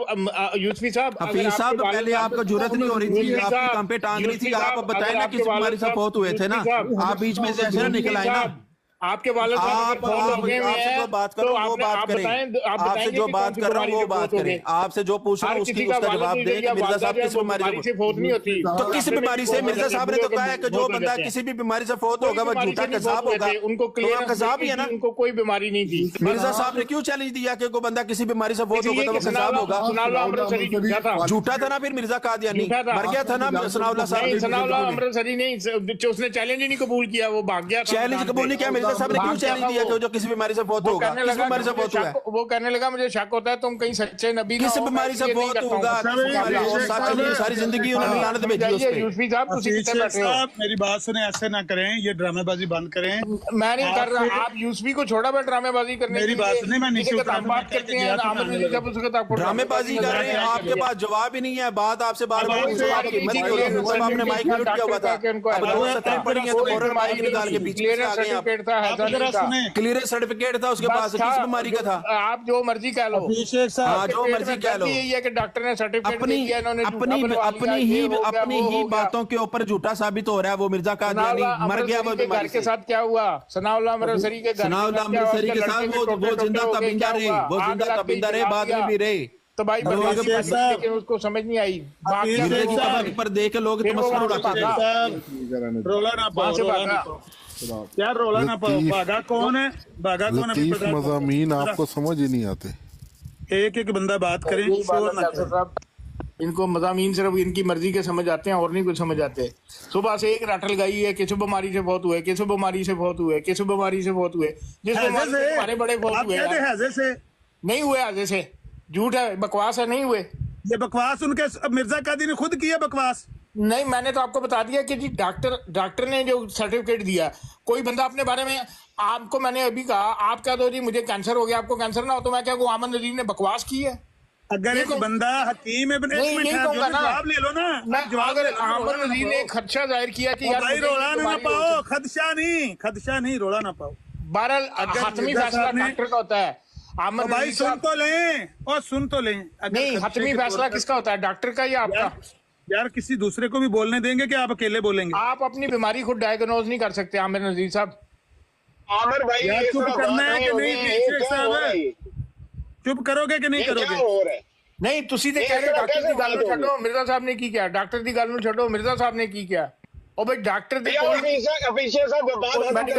यूसुफी साहब, हफीज साहब पहले आपको जरूरत नहीं हो रही थी, आपकी काम पे टांग रही थी, आप बताएं ना किस बीमारी से फौत हुए थे ना, आप बीच में से ऐसे ना निकल आए ना। आपके वाले आपसे जो बात कर रहा हूँ वो बात करें, आपसे जो बात कर रहा हूँ वो बात करें, आपसे जो पूछ रहा हूँ उसका जवाब दें कि मिर्जा साहब किस बीमारी से फौत नहीं होती। तो किस बीमारी से? मिर्जा साहब ने तो कहा है कि जो बंदा किसी भी बीमारी से फौत होगा वो झूठा कज़ाब होगा। उनको क्लियर कज़ाब ही है ना, उनको कोई बीमारी नहीं थी। मिर्जा साहब ने क्यों चैलेंज दिया कि कोई बंदा किसी बीमारी से फौत होगा तो वो कज़ाब होगा? झूठा था ना फिर मिर्जा कादियानी, मर गया था ना सनाउल्लाह साहब। सनाउल्लाह अमृतसरी नहीं, उसने चैलेंज ही नहीं कबूल किया, वो भाग गया। चैलेंज कबूल नहीं किया मिर्जा साहब ने, क्यों चैलेंज दिया कि जो किसी बीमारी से फौत होगा? किस बीमारी से फौत हुआ? वो कहने लगा मुझे शक होता है तुम कहीं सच्चे नबी किस बीमारी से फौत होगा? सारी जिंदगी उन्होंने लानत भेजी उस पे। यूसुफी साहब तुसी कितने बैठे हो? मेरी बात सुने, ऐसे ना करें, ये ड्रामेबाजी बंद करें। मैं नहीं कर रहा, आप यूसुफी को छोड़ा मैं ड्रामेबाजी करने। मेरी बात सुने, मैं नीचे बात करते हैं, ड्रामेबाजी कर रहे हैं, आपके पास जवाब ही नहीं है, बात आपसे बार-बार आपने माइक म्यूट किया हुआ था, अब लोग सत्ताएं पड़ी हैं तो फौरन माइक निकाल के बीच में आ गए आप। क्लियर सर्टिफिकेट था उसके पास, किस बीमारी का था? आप जो मर्जी कह लो, हाँ जो मर्जी कह लो, यही है कि डॉक्टर ने सर्टिफिकेट दिया, इन्होंने अपनी ही बातों के ऊपर झूठा साबित हो रहा है। वो मिर्जा कादियानी मर गया, वो घर के साथ क्या हुआ? सनाउल्लाह अमृतसरी के साथ वो जिंदा तबिंदा रहे, वो जिंदा तबिंदा रहे, बाद में भी रहे। तो भाई उसको समझ नहीं आई पर देख के लोग तमस्कुर उड़ाते हैं। रोला ना पाओ, क्या रोला ना पाओ। भागा कौन है? भागा कौन है? लतीफ मज़ामीन आपको समझ ही नहीं आते। एक एक बंदा बात करें, शोर ना करें। इनको मज़ामीन सिर्फ इनकी मर्जी के समझ आते हैं और नहीं कुछ समझ आते। सुबह से एक रटल गई है, किस बीमारी से फौत हुए, किस बीमारी से फौत हुए, किस बीमारी से फौत हुए, जिस बीमारी से हमारे बड़े फौत हुए। नहीं हुए, आजे से झूठ है, बकवास है, नहीं हुए। ये बकवास उनके मिर्जा कादी ने खुद किया बकवास। नहीं, मैंने तो आपको बता दिया कि जी डॉक्टर ने जो सर्टिफिकेट दिया, कोई बंदा अपने बारे में, आपको मैंने अभी कहा, आप कह दो जी मुझे कैंसर हो गया, आपको कैंसर ना हो तो मैं क्या कहूँ अहमद नजीर ने बकवास की है? अगर एक बंदा हकीम है, जवाब ले लो ना। अगर अहमद नजीर ने खदशा जाहिर किया कि यार रोला ना पाओ, खदशा नहीं, रोला ना पाओ। बहरहाल हतमी फैसला डॉक्टर का होता है। भाई सुन तो लें, और सुन तो लें। नहीं, हतमी फैसला किसका होता है, डॉक्टर का या आपका? यार किसी दूसरे को भी बोलने देंगे कि आप अकेले बोलेंगे? आप अपनी बीमारी खुद डायग्नोज नहीं कर सकते आमिर नजीर साहब। आमिर भाई चुप करना है कि नहीं? चुप करोगे कि नहीं करोगे? नहीं, तुसी ते कह रहे डॉक्टर दी गल नूं छड्डो, मिर्जा साहब ने की किया? डॉक्टर दी गल नूं छड्डो, मिर्जा साहब ने की किया? ओ भाई डॉक्टर दी ऑफिशियल साहब बात लगाएंगे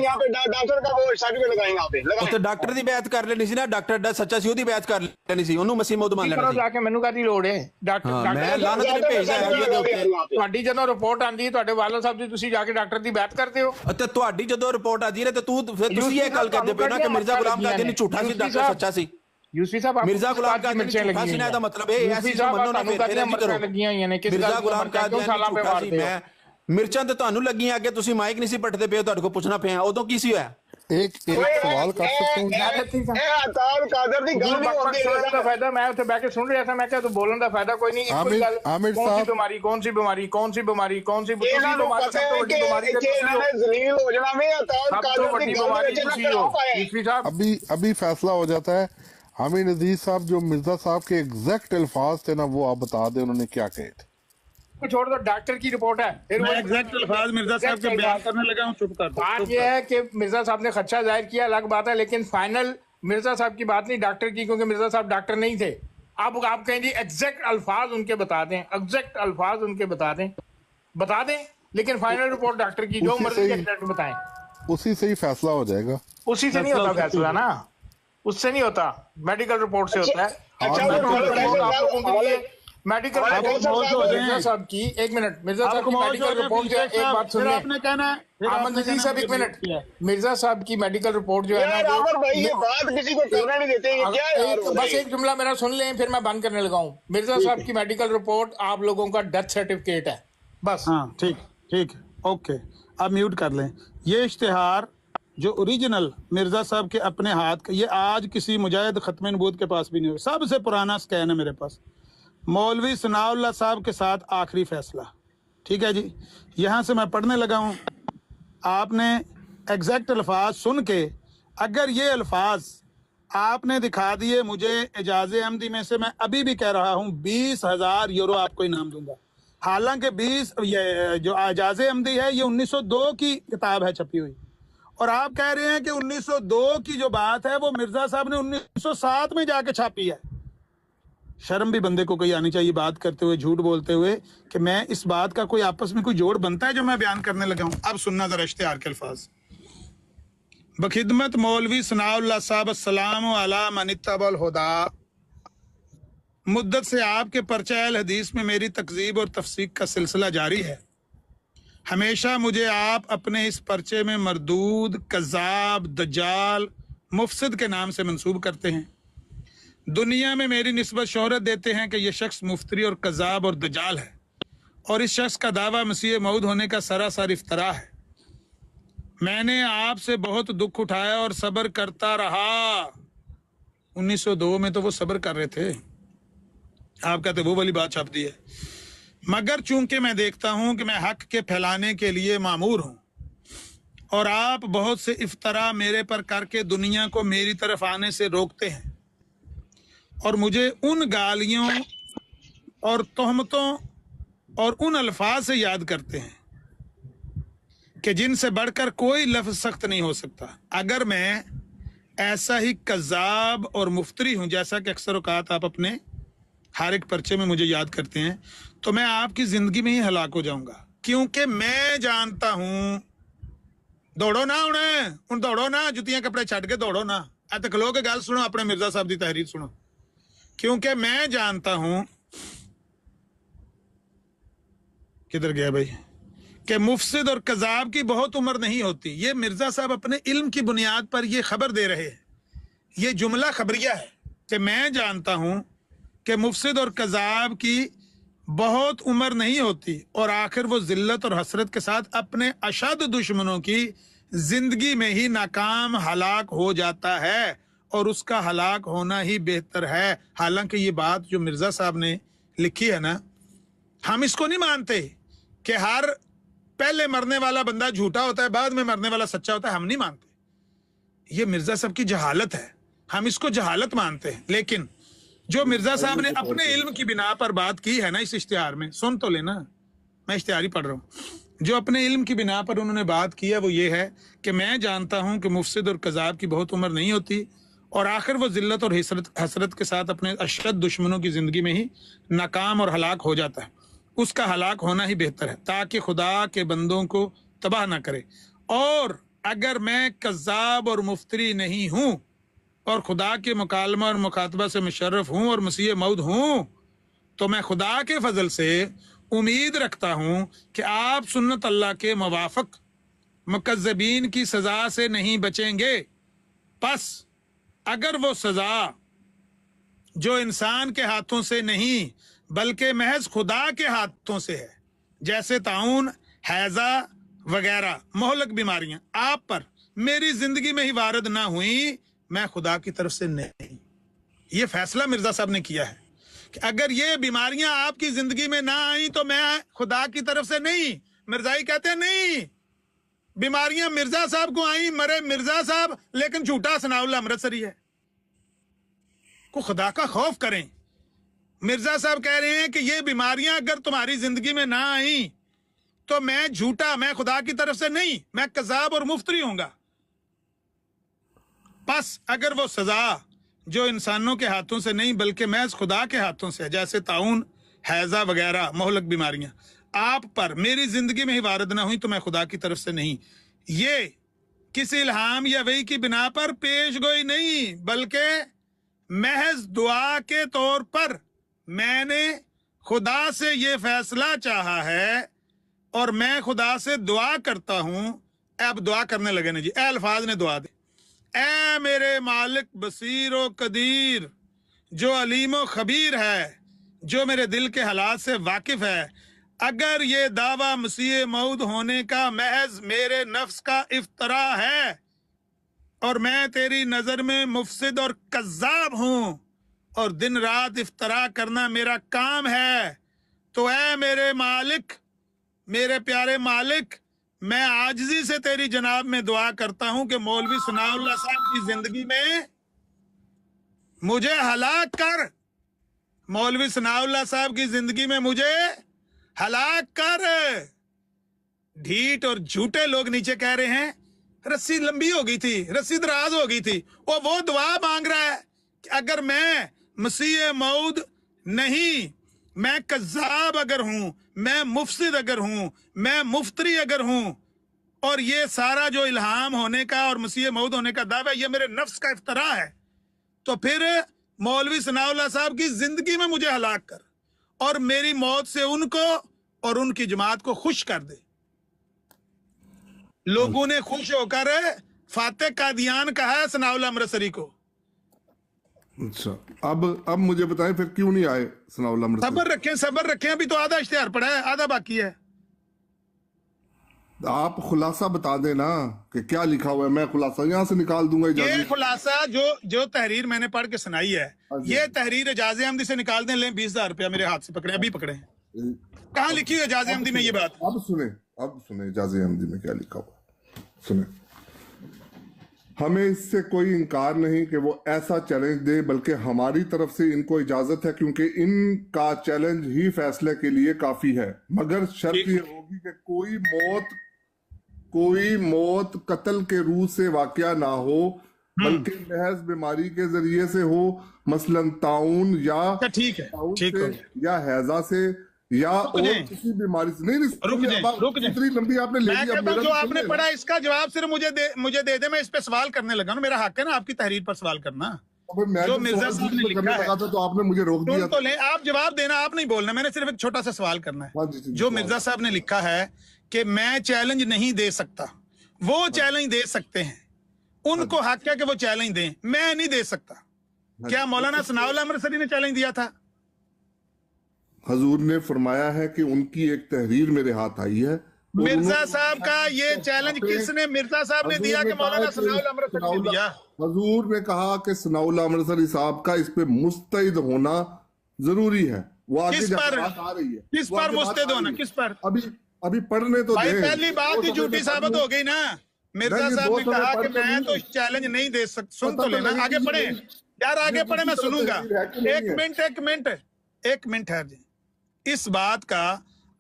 यहां पे, डॉक्टर का वो सर्टिफिकेट लगाएंगे यहां पे। तो डॉक्टर दी बैत कर लेनी सी ना, डॉक्टर सच्चा सी ओदी बैत कर लेनी सी, ਉਹਨੂੰ ਮਸੀਹ ਮੌਦ ਮੰਨ ਲੈਣਾ ਸੀ। ਜਾਕੇ ਮੈਨੂੰ ਕਾਦੀ ਲੋੜ ਹੈ? ਡਾਕਟਰ ਮੈਂ ਲਾਨਤ ਨਹੀਂ ਭੇਜਦਾ ਹੈ ਉਹਦੇ ਉੱਤੇ। ਤੁਹਾਡੀ ਜਦੋਂ ਰਿਪੋਰਟ ਆਂਦੀ ਹੈ ਤੁਹਾਡੇ ਵਾਲਾ ਸਾਹਿਬ ਦੀ, ਤੁਸੀਂ ਜਾ ਕੇ ਡਾਕਟਰ ਦੀ ਬੈਤ ਕਰਦੇ ਹੋ। ਤੇ ਤੁਹਾਡੀ ਜਦੋਂ ਰਿਪੋਰਟ ਆਜੀ ਨੇ ਤੇ ਤੁਸੀਂ ਇਹ ਗੱਲ ਕਰਦੇ ਪਏ ਨਾ ਕਿ ਮਿਰਜ਼ਾ ਗੁਲਾਮ ਕਾਦੀਆਨੀ ਝੂਠਾ ਸੀ, ਡਾਕਟਰ ਸੱਚਾ ਸੀ। यूसुफी साहब मिर्जा गुलाम कादियानी झूठा सी ना, ਇਹਦਾ ਮਤਲਬ ਇਹ ਐਸੀ ਮੰਨੋ ਨਾ, ਫਿਰ ਕਰੋ। ਮਿਰਜ਼ਾ ਗੁਲਾਮ ਕਾदियानी ਝੂਠਾ ਸੀ। ਮੈਂ ਮਿਰਚਾਂ ਤੇ ਤੁਹਾਨੂੰ ਲੱਗੀਆਂ, ਅੱਗੇ ਤੁਸੀਂ ਮਾਈਕ ਨਹੀਂ ਸੀ ਪੱਟਦੇ ਪਏ, ਤੁਹਾਡੇ ਕੋਲ ਪੁੱਛਣਾ ਪਿਆ ਉਦੋਂ ਕੀ ਸੀ ਹੋਇਆ? एक सवाल कर सकता हूं? फायदा मैं उत्थे बैठ के सुन रहा था, मैं क्या तो बोलने का फायदा कोई नहीं। आमिर साहब बीमारी कौन सी बीमारी कौन सी बीमारी कौन सी बीमारी सब तो बड़ी बीमारी। अभी फैसला हो जाता है। आमिर नजीर साहब, जो मिर्जा साहब के एग्जैक्ट अल्फाज थे ना, वो आप बता दें उन्होंने क्या कहे थे। छोड़ दो, डॉक्टर की रिपोर्ट है। मैं एग्जैक्ट अल्फाज मिर्जा साहब के बयान करने लगा हूं, चुप कर दो। बात यह है कि मिर्जा साहब ने खदशा जाहिर किया, अलग बात है, लेकिन फाइनल मिर्जा साहब की बात नहीं, डॉक्टर की, क्योंकि मिर्जा साहब डॉक्टर नहीं थे। आप कहें जी एग्जैक्ट अल्फाज उनके बता दें, एग्जैक्ट अल्फाज उनके बता दें, लेकिन फाइनल रिपोर्ट डॉक्टर की, जो मर्जी एग्जैक्ट बताएं, उसी से ही फैसला हो जाएगा। उसी से नहीं होता फैसला ना, उससे नहीं होता, मेडिकल रिपोर्ट से होता है। मेडिकल मिर्जा साहब की, एक मिनट, मिर्जा साहब की मेडिकल रिपोर्ट, एक बात सुनिए, आपने कहना है अहमद नजीर साहब, एक मिनट, मिर्जा साहब की मेडिकल रिपोर्ट जो है ना, ये बात किसी को करना नहीं देते। बस एक जुमला मेरा सुन लें, फिर मैं बंद करने लगा हूँ। मिर्जा साहब की मेडिकल रिपोर्ट आप लोगों का डेथ सर्टिफिकेट है, बस। हाँ ठीक, ओके, आप म्यूट कर लें। ये इश्तिहार जो ओरिजिनल मिर्जा साहब के अपने हाथ का, ये आज किसी मुजाहिद खत्म नबूवत के पास भी नहीं हो, सबसे पुराना स्कैन है मेरे पास। मौलवी सनाउल्लाह साहब के साथ आखिरी फैसला, ठीक है जी। यहाँ से मैं पढ़ने लगा हूँ, आपने एग्जैक्ट अल्फाज सुन के, अगर ये अल्फाज आपने दिखा दिए मुझे एजाज़े अहमदी में से, मैं अभी भी कह रहा हूँ 20,000 यूरो आपको इनाम दूंगा। हालांकि 20 ये जो एजाज़े अहमदी है ये 1902 की किताब है छपी हुई, और आप कह रहे हैं कि 1902 की जो बात है वो मिर्जा साहब ने 1907 में जाके छापी है। शर्म भी बंदे को कोई आनी चाहिए बात करते हुए, झूठ बोलते हुए, कि मैं इस बात का कोई आपस में कोई जोड़ बनता है जो मैं बयान करने लगा हूं। अब सुनना जरा इश्तिहार के अल्फाज। बखिदमत मौलवी सनाउल्लाह साहब अस्सलाम अला मन इत्तबल हुदा, मुद्दत से आपके पर्चा अल हदीस में मेरी तकजीब और तफसीक का सिलसिला जारी है। हमेशा मुझे आप अपने इस पर्चे में मरदूद, कज़ाब, दज्जाल, मुफसिद के नाम से मंसूब करते हैं। दुनिया में मेरी निस्बत शोहरत देते हैं कि यह शख्स मुफ्तरी और कज़ाब और दज्जाल है, और इस शख्स का दावा मसीह मौद होने का सरासर इफ्तरा है। मैंने आपसे बहुत दुख उठाया और सब्र करता रहा। 1902 में तो वो सब्र कर रहे थे, आप कहते वो वाली बात छाप दी है। मगर चूंकि मैं देखता हूं कि मैं हक के फैलाने के लिए मामूर हूं, और आप बहुत से इफ्तरा मेरे पर करके दुनिया को मेरी तरफ आने से रोकते हैं, और मुझे उन गालियों और तोहमतों और उन अल्फाज से याद करते हैं कि जिनसे बढ़कर कोई लफ्ज़ सख्त नहीं हो सकता। अगर मैं ऐसा ही कज़ाब और मुफ्तरी हूं जैसा कि अक्सर औकात आप अपने हर एक पर्चे में मुझे याद करते हैं, तो मैं आपकी जिंदगी में ही हलाक हो जाऊंगा, क्योंकि मैं जानता हूं। दौड़ो ना उन दौड़ो ना, जुतियां कपड़े छड़ के दौड़ो ना, ऐ खलो के गल सुनो, अपने मिर्जा साहब की तहरीर सुनो, क्योंकि मैं जानता हूं, किधर गया भाई, कि मुफसिद और कज़ाब की बहुत उम्र नहीं होती। ये मिर्जा साहब अपने इल्म की बुनियाद पर ये खबर दे रहे हैं, ये जुमला खबरिया है कि मैं जानता हूं कि मुफसिद और कज़ाब की बहुत उम्र नहीं होती, और आखिर वो जिल्लत और हसरत के साथ अपने अशद दुश्मनों की जिंदगी में ही नाकाम हलाक हो जाता है, और उसका हलाक होना ही बेहतर है। हालांकि ये बात जो मिर्जा साहब ने लिखी है ना, हम इसको नहीं मानते कि हर पहले मरने वाला बंदा झूठा होता है, बाद में मरने वाला सच्चा होता है, हम नहीं मानते। ये मिर्जा साहब की जहालत है, हम इसको जहालत मानते हैं। लेकिन जो मिर्जा साहब ने अपने इल्म की बिना पर बात की है ना, इस इश्तिहार में सुन तो लेना, मैं इश्तिहार ही पढ़ रहा हूँ। जो अपने इल्म की बिना पर उन्होंने बात की है वो ये है कि मैं जानता हूँ कि मुफसिद और कज़ाब की बहुत उम्र नहीं होती, और आखिर वो जिल्लत और हसरत के साथ अपने अशद दुश्मनों की जिंदगी में ही नाकाम और हलाक हो जाता है। उसका हलाक होना ही बेहतर है, ताकि खुदा के बंदों को तबाह ना करे। और अगर मैं कज़ाब और मुफ्तरी नहीं हूँ, और खुदा के मुकालमा और मुखातबा से मुशर्रफ हूँ और मसीह मौद हूँ, तो मैं खुदा के फजल से उम्मीद रखता हूँ कि आप सुन्नत अल्लाह के मुवाफिक मुकज़्ज़बीन की सज़ा से नहीं बचेंगे। बस अगर वो सज़ा जो इंसान के हाथों से नहीं बल्कि महज खुदा के हाथों से है, जैसे ताउन, हैजा वगैरह मोहलक बीमारियां आप पर मेरी जिंदगी में ही वारद ना हुई, मैं खुदा की तरफ से नहीं। ये फैसला मिर्जा साहब ने किया है कि अगर ये बीमारियां आपकी जिंदगी में ना आई तो मैं खुदा की तरफ से नहीं। मिर्जाई कहते हैं नहीं, बीमारियां मिर्जा साहब को आई, मरे मिर्जा साहब, लेकिन झूठा सनाउल्लाह अमृतसरी है। को खुदा का खौफ करें। मिर्जा साहब कह रहे हैं कि ये बीमारियां अगर तुम्हारी जिंदगी में ना आई तो मैं झूठा, मैं खुदा की तरफ से नहीं, मैं कज़ाब और मुफ्तरी होऊंगा। बस अगर वो सजा जो इंसानों के हाथों से नहीं बल्कि महज खुदा के हाथों से है, जैसे ताउन, हैजा वगैरह मोहलक बीमारियां आप पर मेरी जिंदगी में ही वारद ना हुई, तो मैं खुदा की तरफ से नहीं। ये किसी इल्हाम या वही की बिना पर पेश गोई नहीं, बल्कि महज दुआ के तौर पर मैंने खुदा से ये फैसला चाहा है, और मैं खुदा से दुआ करता हूं। अब दुआ करने लगे ना जी, ए अल्फाज ने दुआ दी, ए मेरे मालिक बसीर व कदीर, जो अलीम व खबीर है, जो मेरे दिल के हालात से वाकिफ है, अगर ये दावा मसीह मौद होने का महज मेरे नफ्स का इफ्तरा है और मैं तेरी नजर में मुफसिद और कज़्ज़ाब हूं और दिन रात इफ्तरा करना मेरा काम है। तो ऐ मेरे मालिक, मेरे प्यारे मालिक, मैं आजिज़ी से तेरी जनाब में दुआ करता हूं कि मौलवी सनाउल्लाह साहब की जिंदगी में मुझे हलाक कर। मौलवी सनाउल्लाह साहब की जिंदगी में मुझे हलाक कर। ढीठ और झूठे लोग नीचे कह रहे हैं रस्सी लंबी हो गई थी, रस्सी दराज हो गई थी, और वो दुआ मांग रहा है कि अगर मैं मसीह मऊद नहीं, मैं कज़्ज़ाब अगर हूं, मैं मुफसिद अगर हूं, मैं मुफ्तरी अगर हूं, और ये सारा जो इल्हाम होने का और मसीह मऊद होने का दावा है ये मेरे नफ्स का इफ्तरा है, तो फिर मौलवी सनाउल्लाह साहब की जिंदगी में मुझे हलाक कर और मेरी मौत से उनको और उनकी जमात को खुश कर दे। लोगों ने खुश होकर फातेह कादियान कहा है सनाउल्लाह अमृतसरी को। अच्छा, अब मुझे बताएं फिर क्यों नहीं आए सनाउल्लाह अमृतसरी? सबर रखें, अभी तो आधा इश्तिहार पड़ा है, आधा बाकी है। आप खुलासा बता देना कि क्या लिखा हुआ है, मैं खुलासा यहाँ से निकाल दूंगा। ये खुलासा जो तहरीर मैंने पढ़ के सुनाई है, ये तहरीर एजाज अहमदी से निकाल दें, लें 20,000 रुपया मेरे हाथ से पकड़े, अभी पकड़े। कहाँ लिखी है एजाज अहमदी में ये बात? अब सुने एजाज अहमदी में क्या लिखा हुआ, सुने। हमें इससे कोई इनकार नहीं कि वो ऐसा चैलेंज दे, बल्कि हमारी तरफ से इनको इजाजत है क्योंकि इनका चैलेंज ही फैसले के लिए काफी है, मगर शर्त ये होगी कि कोई मौत कत्ल के रूह से वाकया ना हो, बल्कि महज बीमारी के जरिए से हो, मसलन ताउन या ठीक है या हैजा से या और किसी बीमारी से। नहीं रुक इतनी लंबी आपने ले ली। जो आपने पढ़ा इसका जवाब सिर्फ मुझे दे दे, मैं इस पे सवाल करने लगा ना, मेरा हक है ना आपकी तहरीर पर सवाल करना। जो मिर्जा साहब ने लिखा है तो आपने मुझे रोक दिया। तो ले, आप जवाब देना, आप नहीं बोलना, मैंने सिर्फ एक छोटा सा सवाल करना है। जो मिर्जा साहब ने लिखा है कि मैं चैलेंज नहीं दे सकता, वो चैलेंज दे सकते हैं, उनको हक है कि वो चैलेंज दें, मैं नहीं दे सकता। क्या मौलाना सनाउल्लाह अमृतसरी ने चैलेंज दिया था? हजूर ने फरमाया है कि उनकी एक तहरीर मेरे हाथ आई है। मिर्जा साहब का ये चैलेंज किसने, मिर्जा साहब ने दिया कि मौलाना सनाउल्लाह अमृतसरी ने दिया? हजूर ने कहा कि सनाउल्लाह अमृतसरी साहब का इस पे मुस्तैद होना जरूरी है। वो आगे बात आ रही है, किस पर मुस्तैद होना, किस पर? अभी पढ़ने तो भाई पहली बात ही झूठी साबित हो गई ना। मिर्जा साहब ने कहा कि मैं तो चैलेंज नहीं दे सकता। सुन तो लेना, आगे पढ़े यार, आगे पढ़े, मैं सुनूंगा। एक मिनट है जी। इस बात का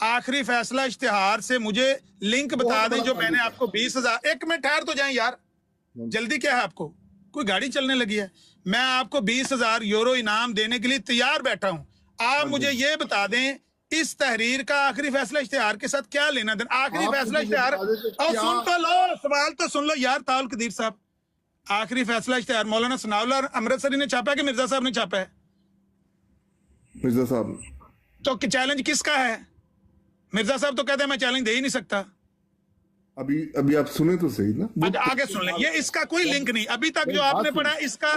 आखिरी फैसला इश्तिहार से मुझे लिंक बता दें जो मैंने आपको 20,000। एक मिनट ठहर तो जाएं यार, जल्दी क्या है आपको? कोई गाड़ी चलने लगी है? मैं आपको 20,000 यूरो इनाम देने के लिए तैयार बैठा हूं। आप मुझे ये बता दें इस तहरीर का आखिरी फैसला इश्तिहार के साथ क्या लेना देना? आखिरी फैसला इश्तिहार, और सुन तो लो, सवाल तो सुन लो यार ताउल कदीर साहब। आखिरी फैसला इश्तिहार मौलाना सनाउल्लाह अमृतसरी ने छापा है कि मिर्जा साहब ने छापा है? मिर्जा साहब। तो चैलेंज किसका है? मिर्जा साहब तो कहते हैं मैं चैलेंज दे ही नहीं सकता। अभी आप सुने तो सही ना, आगे सुन लें। ये इसका कोई लिंक नहीं, अभी तक जो आपने पढ़ा इसका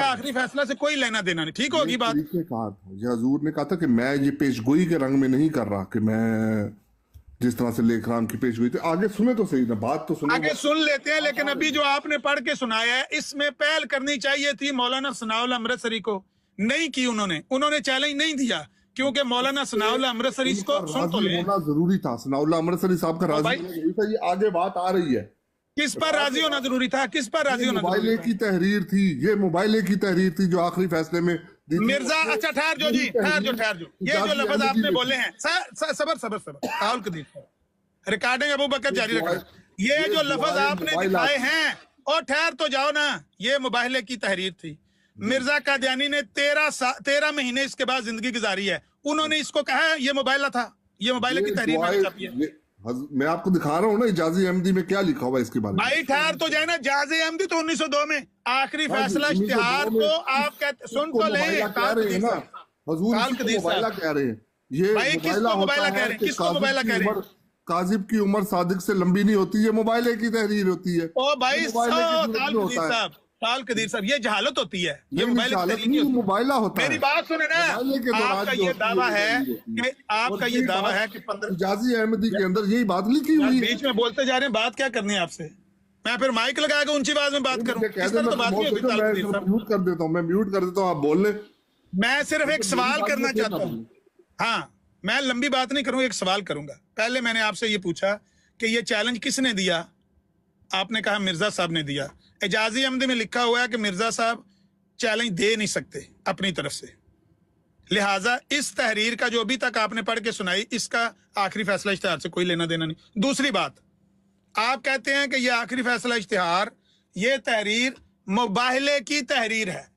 आखिरी फैसला से कोई लेना देना नहीं। ठीक होगी बात? हजूर ने कहा था कि मैं ये पेशगोई के रंग में नहीं कर रहा, कि मैं जिस तरह से लेख राम की पेशगोई थी। आगे सुने तो सही ना, बात तो सुने। आगे सुन लेते हैं, लेकिन अभी जो आपने पढ़ के सुनाया है इसमें पहल करनी चाहिए थी मौलाना सनाउल्लाह अमृतसरी को, नहीं की उन्होंने चैलेंज नहीं दिया, क्योंकि मौलाना सनाउल्लाह अमृतसरी को सुन तो ले, जरूरी था। सनाउल्लाह अमृतसरी साहब का राजी होना जरूरी था। ये आगे बात आ रही है, किस पर राजी होना जरूरी था? किस पर राजी होना? मोबाइले की तहरीर थी, ये मोबाइले की तहरीर थी जो आखिरी फैसले में मिर्जा। अच्छा ठहर जो जी, ठहर जो ये जो लफ्ज आपने बोले हैं, सबर ताउल कदीर, रिकॉर्डिंग अबू बकर जारी रखना। ये जो लफ्ज आपने दिखाए हैं, और ठहर तो जाओ ना, ये मुबाहिले की तहरीर थी। मिर्जा कादियानी ने 13 महीने इसके बाद जिंदगी गुजारी है। उन्होंने इसको कहा है ये मोबाइला था, ये मोबाइले की तहरीर मैंने छापी है। मैं आपको दिखा रहा हूँ ना इजाज़ी अहमदी में क्या लिखा हुआ है इसके बारे में। भाई ठहर तो जाए ना, इजाज़ी अहमदी तो 1902 में आखिरी फैसला इश्तिहार को आप कहते, सुन तो ले ना, हजूर मोबाइला कह रहे हैं। ये भाई किसको मोबाइला कह रहे हैं? किसको मोबाइला कह रहे हैं? काजिब की उम्र सादिक से लंबी नहीं होती, ये मोबाइले की तहरीर होती है। ओ भाई ताल कदीर साहब, ये जहालत होती है, ये मोबाइला होता है। मेरी बात सुने ना, आपका ये दावा है कि आपका ये दावा है कि इजाज़ी अहमदी के अंदर यही बात लिखी हुई है। बीच में बोलते जा रहे हैं, बात क्या करनी है आपसे? मैं फिर माइक लगा के ऊंची आवाज में बात करूं? मुझे इस कहते तरह तो बात नहीं होती तालुद्दीन मैं साहब। म्यूट कर देता हूँ, मैं म्यूट कर देता हूँ, आप बोल ले। मैं सिर्फ एक सवाल करना फिर चाहता हूँ। हाँ, मैं लंबी बात नहीं करूंगा, एक सवाल करूंगा। पहले मैंने आपसे ये पूछा कि ये चैलेंज किसने दिया? आपने कहा मिर्जा साहब ने दिया। एजाजी अहमदी में लिखा हुआ है कि मिर्जा साहब चैलेंज दे नहीं सकते अपनी तरफ से, लिहाजा इस तहरीर का जो अभी तक आपने पढ़ के सुनाई, इसका आखिरी फैसला इश्तिहार से कोई लेना देना नहीं। दूसरी बात, आप कहते हैं कि ये आखिरी फैसला इश्तिहार, ये तहरीर मुबाहले की तहरीर है।